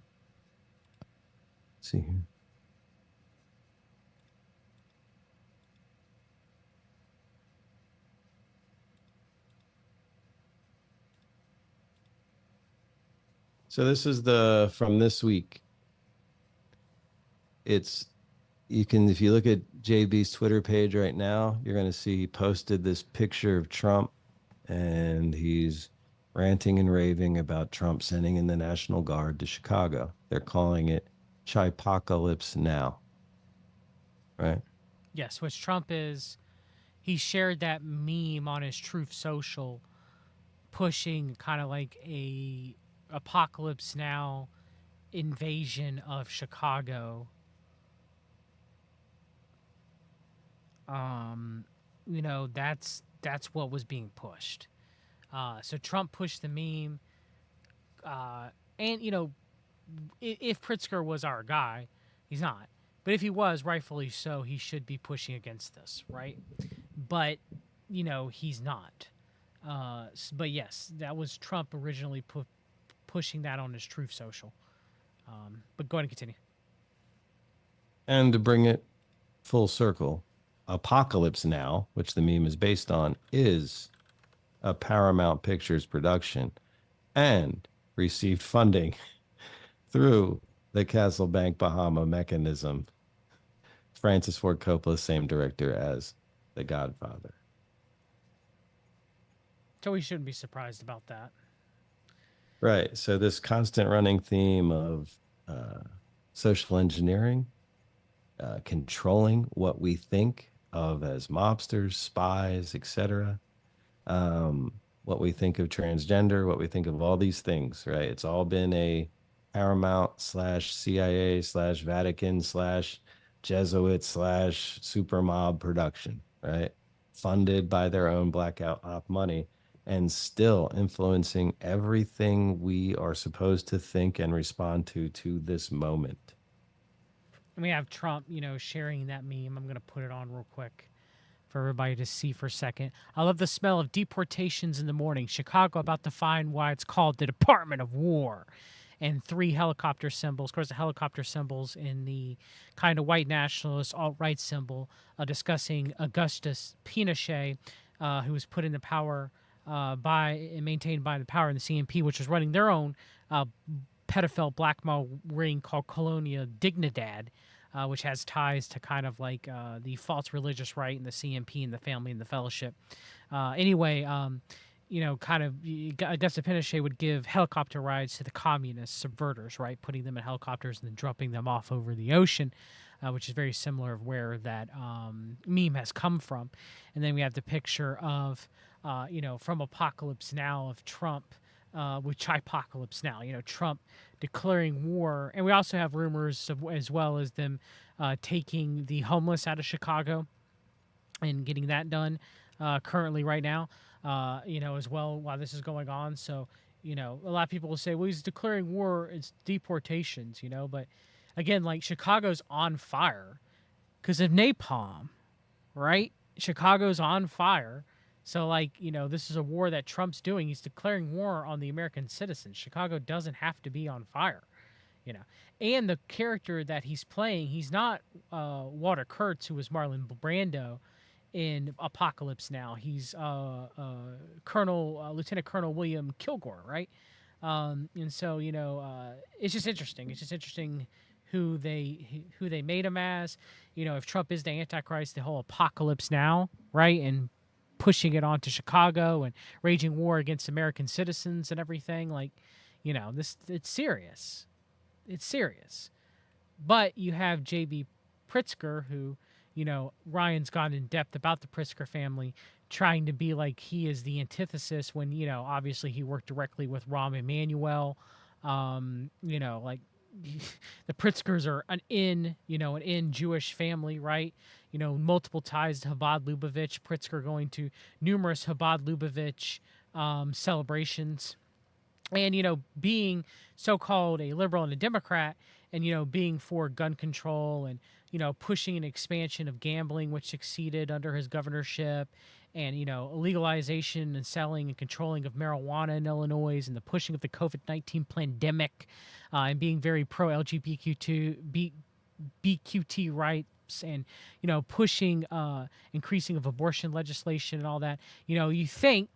see here. So this is the from this week. It's you can if you look at JB's Twitter page right now, you're going to see he posted this picture of Trump, and he's ranting and raving about Trump sending in the National Guard to Chicago. They're calling it Chipocalypse now, right? Yes, which Trump is. He shared that meme on his Truth Social, pushing kind of like a apocalypse now invasion of Chicago. Um, that's what was being pushed. So Trump pushed the meme, uh, and if Pritzker was our guy, he's not. But if he was, rightfully so, he should be pushing against this, right? But he's not. But yes, that was Trump originally pushing that on his Truth Social. But go ahead and continue. And to bring it full circle, Apocalypse Now, which the meme is based on, is a Paramount Pictures production and received funding through the Castle Bank Bahama mechanism. Francis Ford Coppola, same director as The Godfather. So we shouldn't be surprised about that. Right. So this constant running theme of social engineering, controlling what we think of as mobsters, spies, etc. What we think of transgender, what we think of all these things, right? It's all been a Paramount slash CIA slash Vatican slash Jesuit slash super mob production, right? Funded by their own blackout op money and still influencing everything we are supposed to think and respond to this moment. And we have Trump, sharing that meme. I'm going to put it on real quick for everybody to see for a second. I love the smell of deportations in the morning. Chicago about to find why it's called the Department of War. And 3 helicopter symbols. Of course, the helicopter symbols in the kind of white nationalist alt-right symbol discussing Augustus Pinochet, who was put into power by and maintained by the power in the CMP, which was running their own pedophile blackmail ring called Colonia Dignidad, which has ties to kind of like the false religious right and the CMP and the family and the fellowship. Anyway, kind of Augusta Pinochet would give helicopter rides to the communist subverters, right, putting them in helicopters and then dropping them off over the ocean, which is very similar of where that meme has come from. And then we have the picture of, from Apocalypse Now of Trump. With Chipocalypse Now, Trump declaring war. And we also have rumors of, as well as them taking the homeless out of Chicago and getting that done currently right now, as well while this is going on. So, a lot of people will say, well, he's declaring war, it's deportations, but again, like Chicago's on fire because of napalm, right? Chicago's on fire. So, this is a war that Trump's doing. He's declaring war on the American citizens. Chicago doesn't have to be on fire, And the character that he's playing, he's not Walter Kurtz, who was Marlon Brando in Apocalypse Now. He's Lieutenant Colonel William Kilgore, right? And so, it's just interesting. It's just interesting who they made him as. If Trump is the Antichrist, the whole Apocalypse Now, right? And pushing it onto Chicago and raging war against American citizens and everything. It's serious. It's serious. But you have J.B. Pritzker, who, Ryan's gone in depth about the Pritzker family, trying to be like he is the antithesis when, obviously he worked directly with Rahm Emanuel Like the Pritzkers are an in Jewish family, right? Multiple ties to Chabad Lubavitch. Pritzker going to numerous Chabad Lubavitch celebrations, and being so-called a liberal and a Democrat, and being for gun control, and pushing an expansion of gambling, which succeeded under his governorship, and legalization and selling and controlling of marijuana in Illinois, and the pushing of the COVID-19 pandemic, and being very pro BQT rights, and pushing increasing of abortion legislation and all that. You think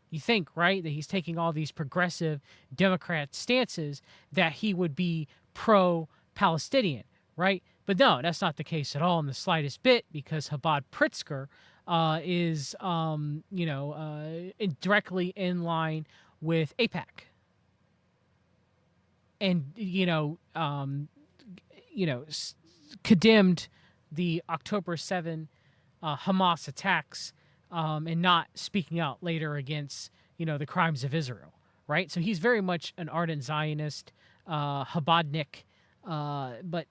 right, that he's taking all these progressive Democrat stances, that he would be pro Palestinian, right? But no, that's not the case at all in the slightest bit, because Chabad Pritzker is directly in line with APAC, and condemned the October 7 Hamas attacks, and not speaking out later against the crimes of Israel, right? So he's very much an ardent Zionist, Chabadnik, but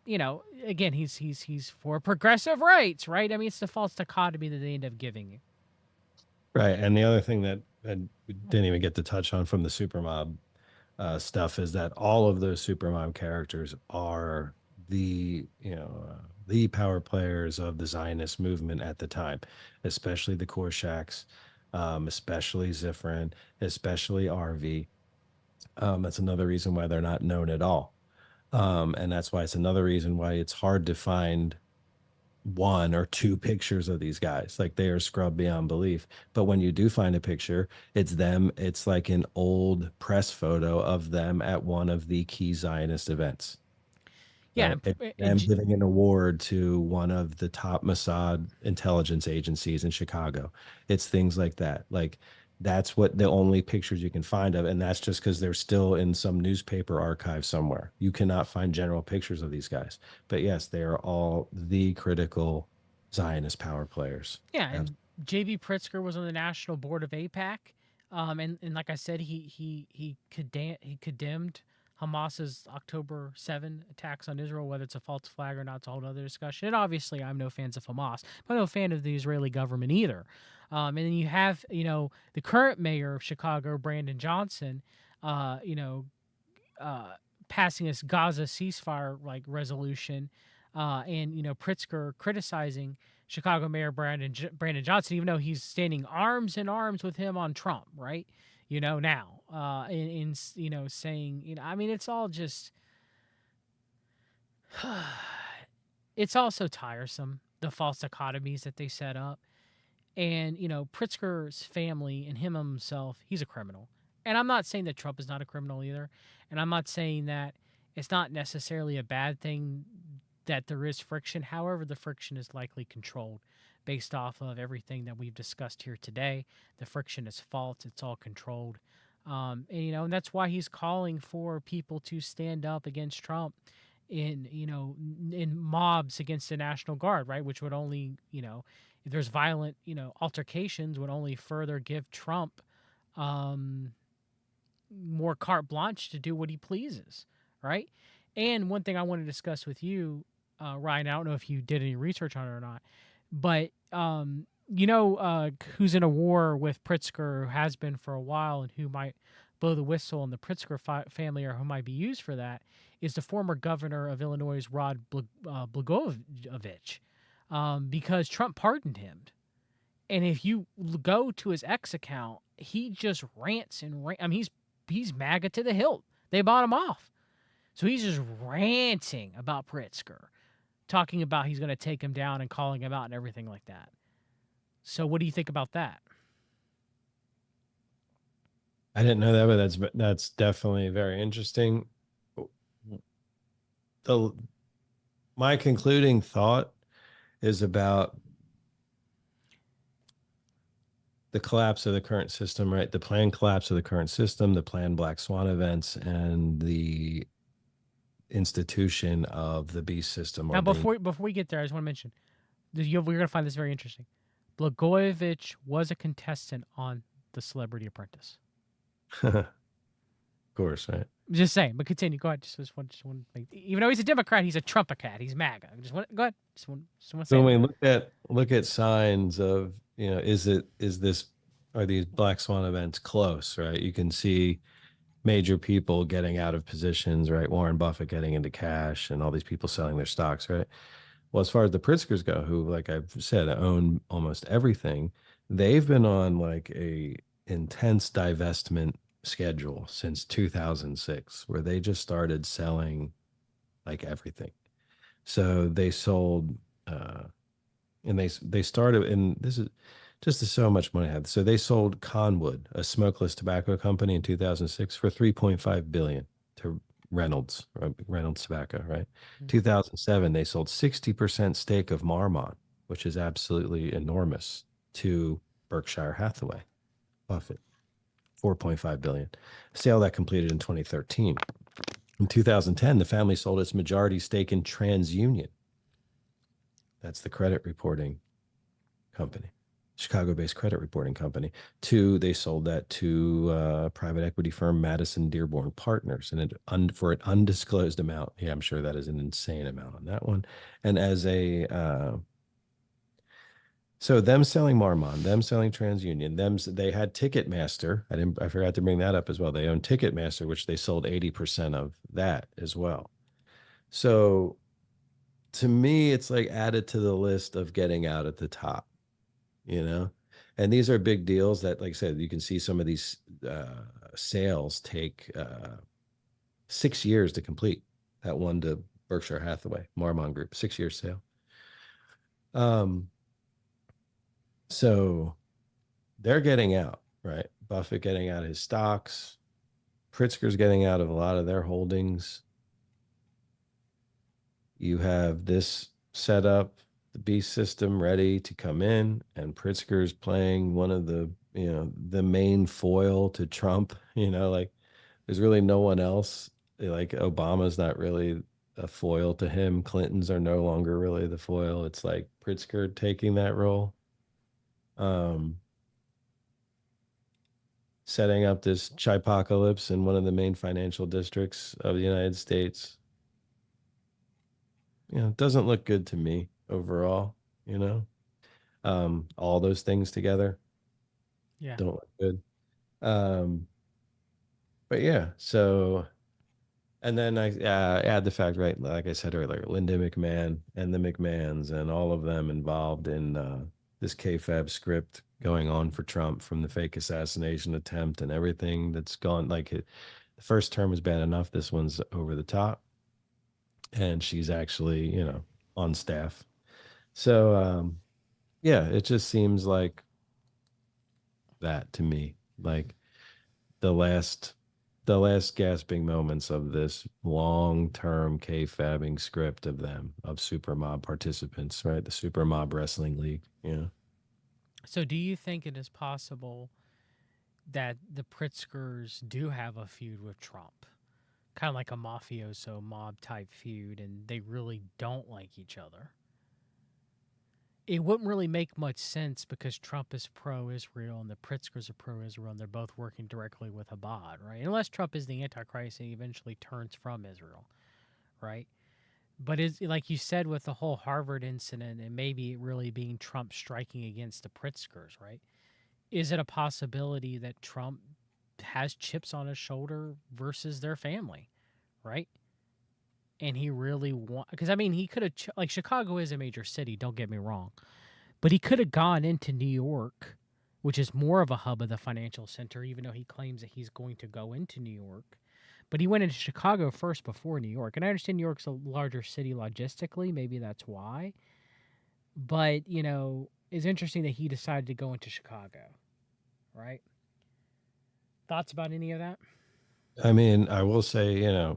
again, he's for progressive rights, right? I mean, it's the false dichotomy that they end up giving you. Right. And the other thing that we didn't even get to touch on from the Supermob stuff is that all of those Supermob characters are the power players of the Zionist movement at the time, especially the Korshaks, especially Zifrin, especially RV. That's another reason why they're not known at all. And that's why it's another reason why it's hard to find one or two pictures of these guys. Like, they are scrubbed beyond belief. But when you do find a picture, it's them. It's like an old press photo of them at one of the key Zionist events. Yeah, Right. It's them giving an award to one of the top Mossad intelligence agencies in Chicago. It's things like that. Like, that's what the only pictures you can find of. And that's just because they're still in some newspaper archive somewhere. You cannot find general pictures of these guys. But yes, they are all the critical Zionist power players. yeah, and J.B. Pritzker was on the national board of APAC, and like I said, he condemned Hamas's October 7 attacks on Israel. Whether it's a false flag or not, it's a whole other discussion. And obviously, I'm no fans of Hamas, but I'm no fan of the Israeli government either. And then you have, the current mayor of Chicago, Brandon Johnson, uh, you know, passing this Gaza ceasefire resolution, and Pritzker criticizing Chicago Mayor Brandon Johnson, even though he's standing arms in arms with him on Trump, right? Now, saying, I mean, it's all just, it's all so tiresome, the false dichotomies that they set up. And, Pritzker's family and him himself, he's a criminal. And I'm not saying that Trump is not a criminal either. And I'm not saying that it's not necessarily a bad thing that there is friction. However, the friction is likely controlled based off of everything that we've discussed here today. The friction is false. It's all controlled. And that's why he's calling for people to stand up against Trump in mobs against the National Guard, right? Which would only, if there's violent, altercations, would only further give Trump more carte blanche to do what he pleases, right? And one thing I want to discuss with you, Ryan, I don't know if you did any research on it or not, but who's in a war with Pritzker, who has been for a while, and who might blow the whistle on the Pritzker family, or who might be used for that, is the former governor of Illinois, Rod Blagojevich, because Trump pardoned him. And if you go to his X account, he just rants and rants. I mean, he's MAGA to the hilt. They bought him off. So he's just ranting about Pritzker, talking about he's going to take him down and calling him out and everything like that. So what do you think about that? I didn't know that, but that's definitely very interesting. My concluding thought is about the collapse of the current system, right? The planned collapse of the current system, the planned Black Swan events, and the institution of the beast system. Now, before we get there, I just want to mention, we're going to find this very interesting. Blagojevich was a contestant on The Celebrity Apprentice. Of course, right? Just saying, but continue. Go ahead. Just want to make, even though he's a Democrat, he's a Trump-a-cat. He's MAGA. Go ahead. Just want to So say when that. we look at signs of, is this, are these black swan events close, right? You can see major people getting out of positions, right? Warren Buffett getting into cash and all these people selling their stocks, right? Well, as far as the Pritzkers go, who, like I've said, own almost everything, they've been on like a intense divestment schedule since 2006, where they just started selling like everything. So they sold, and they started, and this is just so much money had. So they sold Conwood, a smokeless tobacco company, in 2006 for 3.5 billion to Reynolds Tobacco, right? Mm. 2007 they sold 60% stake of Marmon, which is absolutely enormous, to Berkshire Hathaway, Buffett, 4.5 billion. Sale that completed in 2013. In 2010, the family sold its majority stake in TransUnion. That's the credit reporting company, Chicago-based credit reporting company. They sold that to private equity firm Madison Dearborn Partners, and for an undisclosed amount. Yeah, I'm sure that is an insane amount on that one. And as a so them selling Marmon, them selling TransUnion, they had Ticketmaster. I forgot to bring that up as well. They own Ticketmaster, which they sold 80% of that as well. So to me, it's like added to the list of getting out at the top, you know? And these are big deals that, like I said, you can see some of these sales take 6 years to complete. That one to Berkshire Hathaway, Marmon Group, 6 year sale. Um, so they're getting out, right? Buffett getting out of his stocks, Pritzker's getting out of a lot of their holdings. You have this set up, the beast system ready to come in, and Pritzker's playing one of the main foil to Trump. Like there's really no one else. Like Obama's not really a foil to him. Clintons are no longer really the foil. It's like Pritzker taking that role. Um, Setting up this chipocalypse in one of the main financial districts of the United States. It doesn't look good to me overall, you know. All those things together Yeah. don't look good. Um, but yeah, so, and then I add the fact, right, like I said earlier, Linda McMahon and the McMahons and all of them involved in this KFAB script going on for Trump, from the fake assassination attempt and everything that's gone. Like the first term was bad enough. This one's over the top, and she's actually, on staff. So, yeah, it just seems like that to me. Like the last gasping moments of this long-term K-fabbing script of them, of Super Mob participants, right? The Super Mob Wrestling League. Yeah. So, do you think it is possible that the Pritzkers do have a feud with Trump? Kind of like a mafioso mob type feud, and they really don't like each other. It wouldn't really make much sense because Trump is pro-Israel and the Pritzkers are pro-Israel, and they're both working directly with Abad, right? Unless Trump is the Antichrist and he eventually turns from Israel, right? But it's like you said with the whole Harvard incident, and maybe it really being Trump striking against the Pritzkers, right? Is it a possibility that Trump has chips on his shoulder versus their family, right? And he really want, because I mean he could have, like, Chicago is a major city, don't get me wrong, but he could have gone into New York, which is more of a hub of the financial center, even though he claims that he's going to go into New York. But he went into Chicago first before New York. And I understand New York's a larger city logistically. Maybe that's why. But, it's interesting that he decided to go into Chicago, right? Thoughts about any of that? I mean, I will say, uh,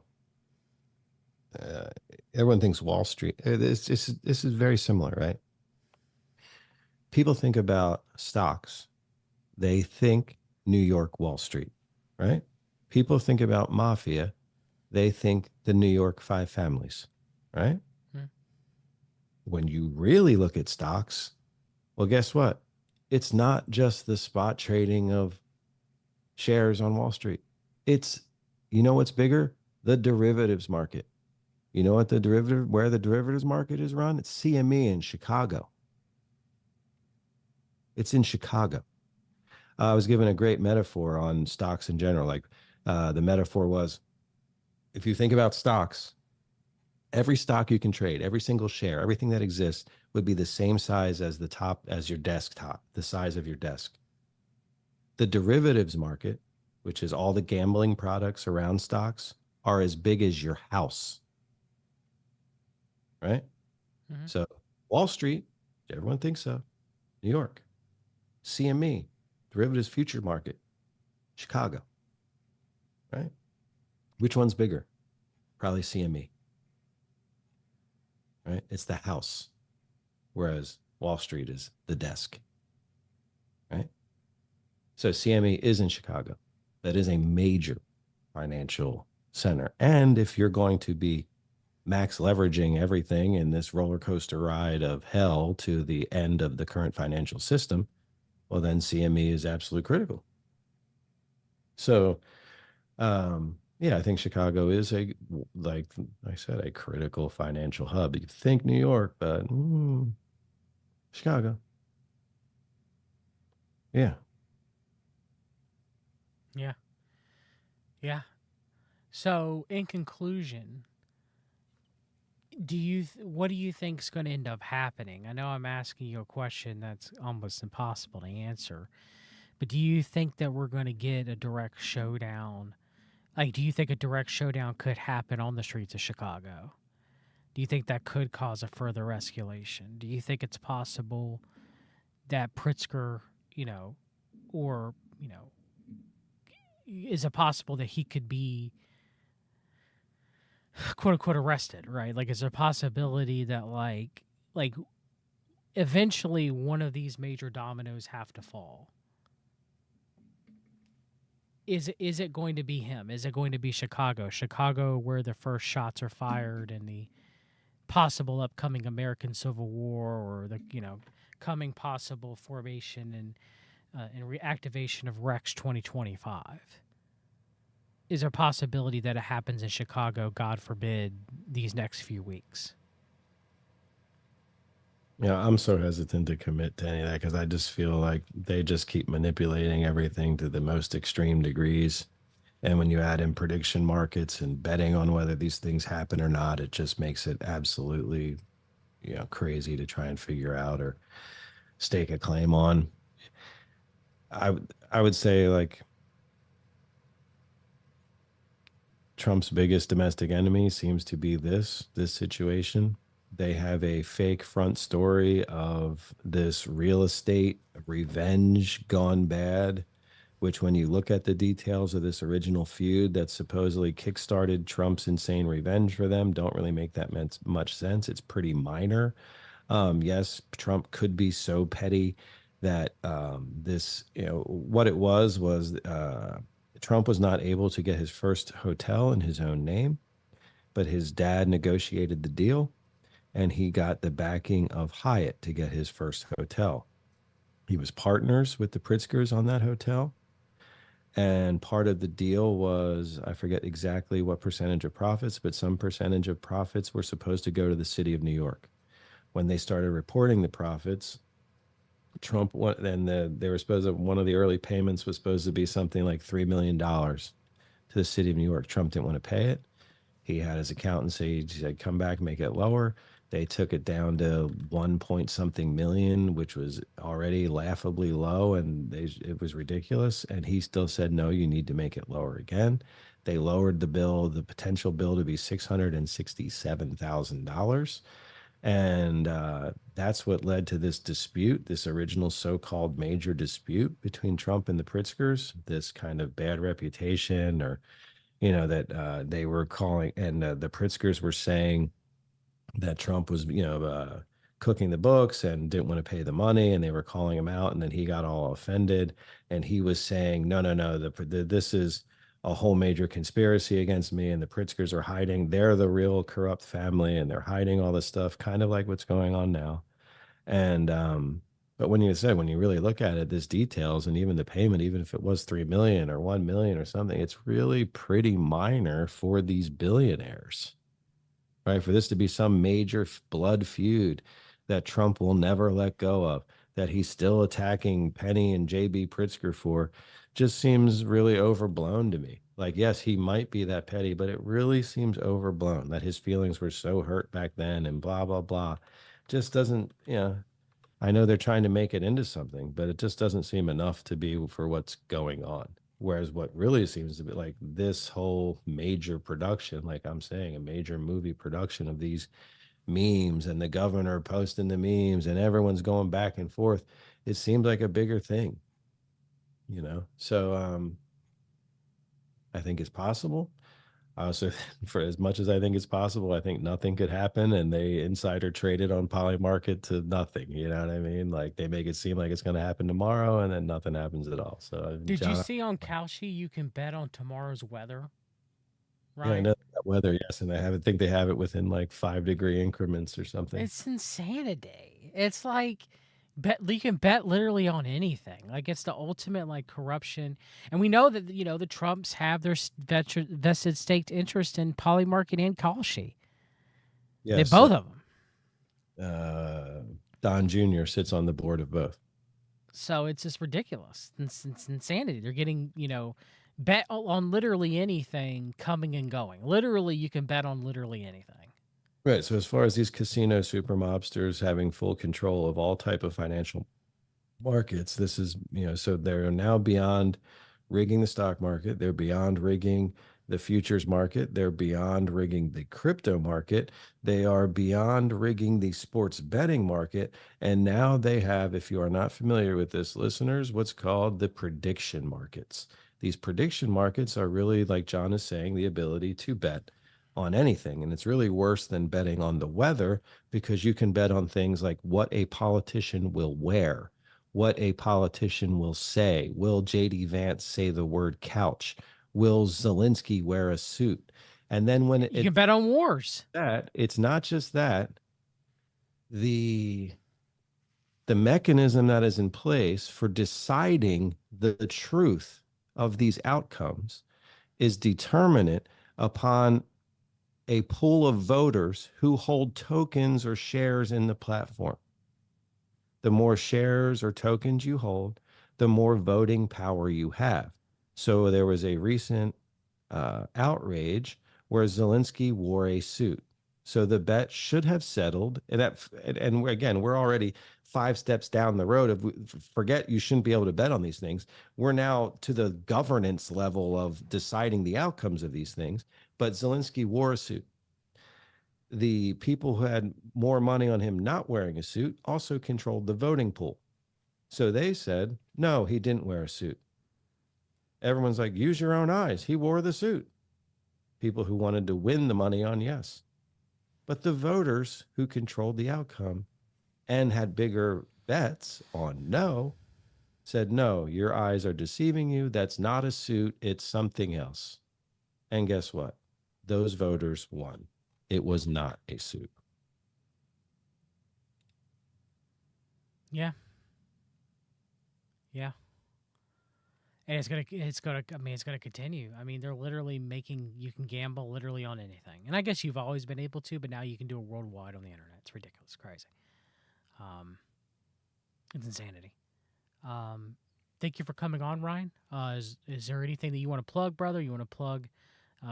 everyone thinks Wall Street. This is very similar, right? People think about stocks. They think New York Wall Street, right? People think about mafia. They think the New York five families, right? Hmm. When you really look at stocks, well, guess what? It's not just the spot trading of shares on Wall Street. It's You know what's bigger? The derivatives market. You know what where the derivatives market is run? It's CME in Chicago. It's in Chicago. I was given a great metaphor on stocks in general. Like the metaphor was, if you think about stocks, every stock you can trade, every single share, everything that exists would be the same size as as your desktop, the size of your desk. The derivatives market, which is all the gambling products around stocks, are as big as your house, right? Hmm. So Wall Street, everyone thinks so. New York, CME, derivatives future market, Chicago, right? Which one's bigger? Probably CME, right? It's the house, whereas Wall Street is the desk, right? So CME is in Chicago. That is a major financial center. And if you're going to be max leveraging everything in this roller coaster ride of hell to the end of the current financial system, well, then CME is absolutely critical. So, yeah, I think Chicago is like I said, a critical financial hub. You think New York, but Chicago. Yeah. Yeah. Yeah. So, in conclusion, what do you think's going to end up happening? I know I'm asking you a question that's almost impossible to answer, but do you think that we're going to get a direct showdown? Like, do you think a direct showdown could happen on the streets of Chicago? Do you think that could cause a further escalation? Do you think it's possible that Pritzker, you know, or, is it possible that he could be quote unquote arrested, right? Like, is there a possibility that like eventually one of these major dominoes have to fall? Is it going to be him? Is it going to be Chicago? Chicago, where the first shots are fired in the possible upcoming American Civil War, or the coming possible formation and reactivation of Rex 2025? Is there a possibility that it happens in Chicago? God forbid, these next few weeks. Yeah, I'm so hesitant to commit to any of that because I just feel like they just keep manipulating everything to the most extreme degrees. And when you add in prediction markets and betting on whether these things happen or not, it just makes it absolutely, crazy to try and figure out or stake a claim on. I would say like Trump's biggest domestic enemy seems to be this situation. They have a fake front story of this real estate revenge gone bad, which when you look at the details of this original feud that supposedly kickstarted Trump's insane revenge for them, don't really make that much sense. It's pretty minor. Yes, Trump could be so petty that this, what it was Trump was not able to get his first hotel in his own name, but his dad negotiated the deal and he got the backing of Hyatt to get his first hotel. He was partners with the Pritzkers on that hotel. And part of the deal was, I forget exactly what percentage of profits, but some percentage of profits were supposed to go to the city of New York. When they started reporting the profits, Trump and they were supposed to, one of the early payments was supposed to be something like $3 million to the city of New York. Trump didn't want to pay it. He had his accountant say, he said, come back, make it lower. They took it down to 1 point something million, which was already laughably low, and it was ridiculous. And he still said, no, you need to make it lower again. They lowered the potential bill to be $667,000. And that's what led to this dispute, this original so-called major dispute between Trump and the Pritzkers, this kind of bad reputation, or that they were calling, and the Pritzkers were saying that Trump was, cooking the books and didn't want to pay the money, and they were calling him out, and then he got all offended, and he was saying, no, no, no, this is a whole major conspiracy against me, and the Pritzkers are hiding. They're the real corrupt family, and they're hiding all this stuff, kind of like what's going on now. And But when you said, when you really look at it, this details and even the payment, even if it was 3 million or 1 million or something, it's really pretty minor for these billionaires, right? For this to be some major blood feud that Trump will never let go of, that he's still attacking Penny and JB Pritzker for, just seems really overblown to me. Like, yes, he might be that petty, but it really seems overblown that his feelings were so hurt back then and blah, blah, blah. Just doesn't, I know they're trying to make it into something, but it just doesn't seem enough to be for what's going on. Whereas what really seems to be like this whole major production, like I'm saying, a major movie production of these memes and the governor posting the memes and everyone's going back and forth, it seems like a bigger thing, So I think it's possible. I also, for as much as I think it's possible, I think nothing could happen, and they insider traded on Polymarket to nothing. You know what I mean? Like they make it seem like it's going to happen tomorrow, and then nothing happens at all. So, Did you John, see on Kalshi you can bet on tomorrow's weather, yeah, I Ryan? know that weather. Yes, and I think they have it within like 5-degree increments or something. It's insanity. It's like you can bet literally on anything. Like it's the ultimate like corruption. And we know that the Trumps have their vested staked interest in Polymarket and Kalshi. They Yes, both of them. uh, Don Jr. sits on the board of both. So it's just ridiculous. It's insanity. They're getting, bet on literally anything coming and going. Literally, you can bet on literally anything. Right. So as far as these casino super mobsters having full control of all type of financial markets, this is, so they're now beyond rigging the stock market. They're beyond rigging the futures market. They're beyond rigging the crypto market. They are beyond rigging the sports betting market. And now they have, if you are not familiar with this, listeners, what's called the prediction markets. These prediction markets are really, like John is saying, the ability to bet on anything. And it's really worse than betting on the weather, because you can bet on things like what a politician will wear, what a politician will say. Will JD Vance say the word couch? Will Zelensky wear a suit? And then when You can bet on wars. it's not just that, the the mechanism that is in place for deciding the truth of these outcomes is determinate upon a pool of voters who hold tokens or shares in the platform. The more shares or tokens you hold, the more voting power you have. So there was a recent outrage where Zelensky wore a suit. So the bet should have settled. And again, we're already 5 steps down the road of, forget you shouldn't be able to bet on these things. We're now to the governance level of deciding the outcomes of these things. But Zelensky wore a suit. The people who had more money on him not wearing a suit also controlled the voting pool. So they said, no, he didn't wear a suit. Everyone's like, use your own eyes. He wore the suit. People who wanted to win the money on yes. But the voters who controlled the outcome and had bigger bets on no said, no, your eyes are deceiving you. That's not a suit. It's something else. And guess what? Those voters won. It was not a suit. Yeah. Yeah. And it's gonna continue. I mean, they're literally making you can gamble literally on anything. And I guess you've always been able to, but now you can do it worldwide on the internet. It's ridiculous, crazy. Um, it's insanity. Um, thank you for coming on, Ryan. Is there anything that you want to plug, brother? You want to plug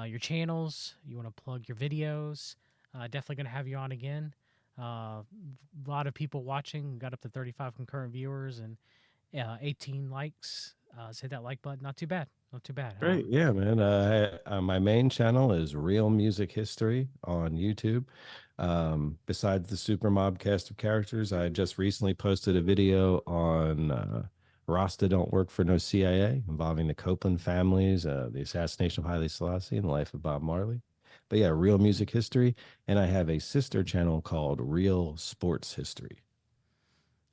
your channels? You want to plug your videos? Definitely going to have you on again. A lot of people watching. Got up to 35 concurrent viewers and 18 likes. Hit that like button. Not too bad. Not too bad. Great. Yeah, man. My main channel is Real Music History on YouTube. Besides the Super Mob cast of characters, I just recently posted a video on Rasta Don't Work for No CIA, involving the Copeland families, the assassination of Haile Selassie, and the life of Bob Marley. But yeah, Real Music History. And I have a sister channel called Real Sports History.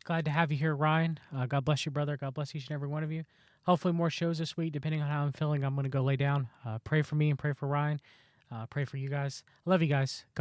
Glad to have you here, Ryan. God bless you, brother. God bless each and every one of you. Hopefully, more shows this week. Depending on how I'm feeling, I'm going to go lay down. Pray for me and pray for Ryan. Pray for you guys. Love you guys. God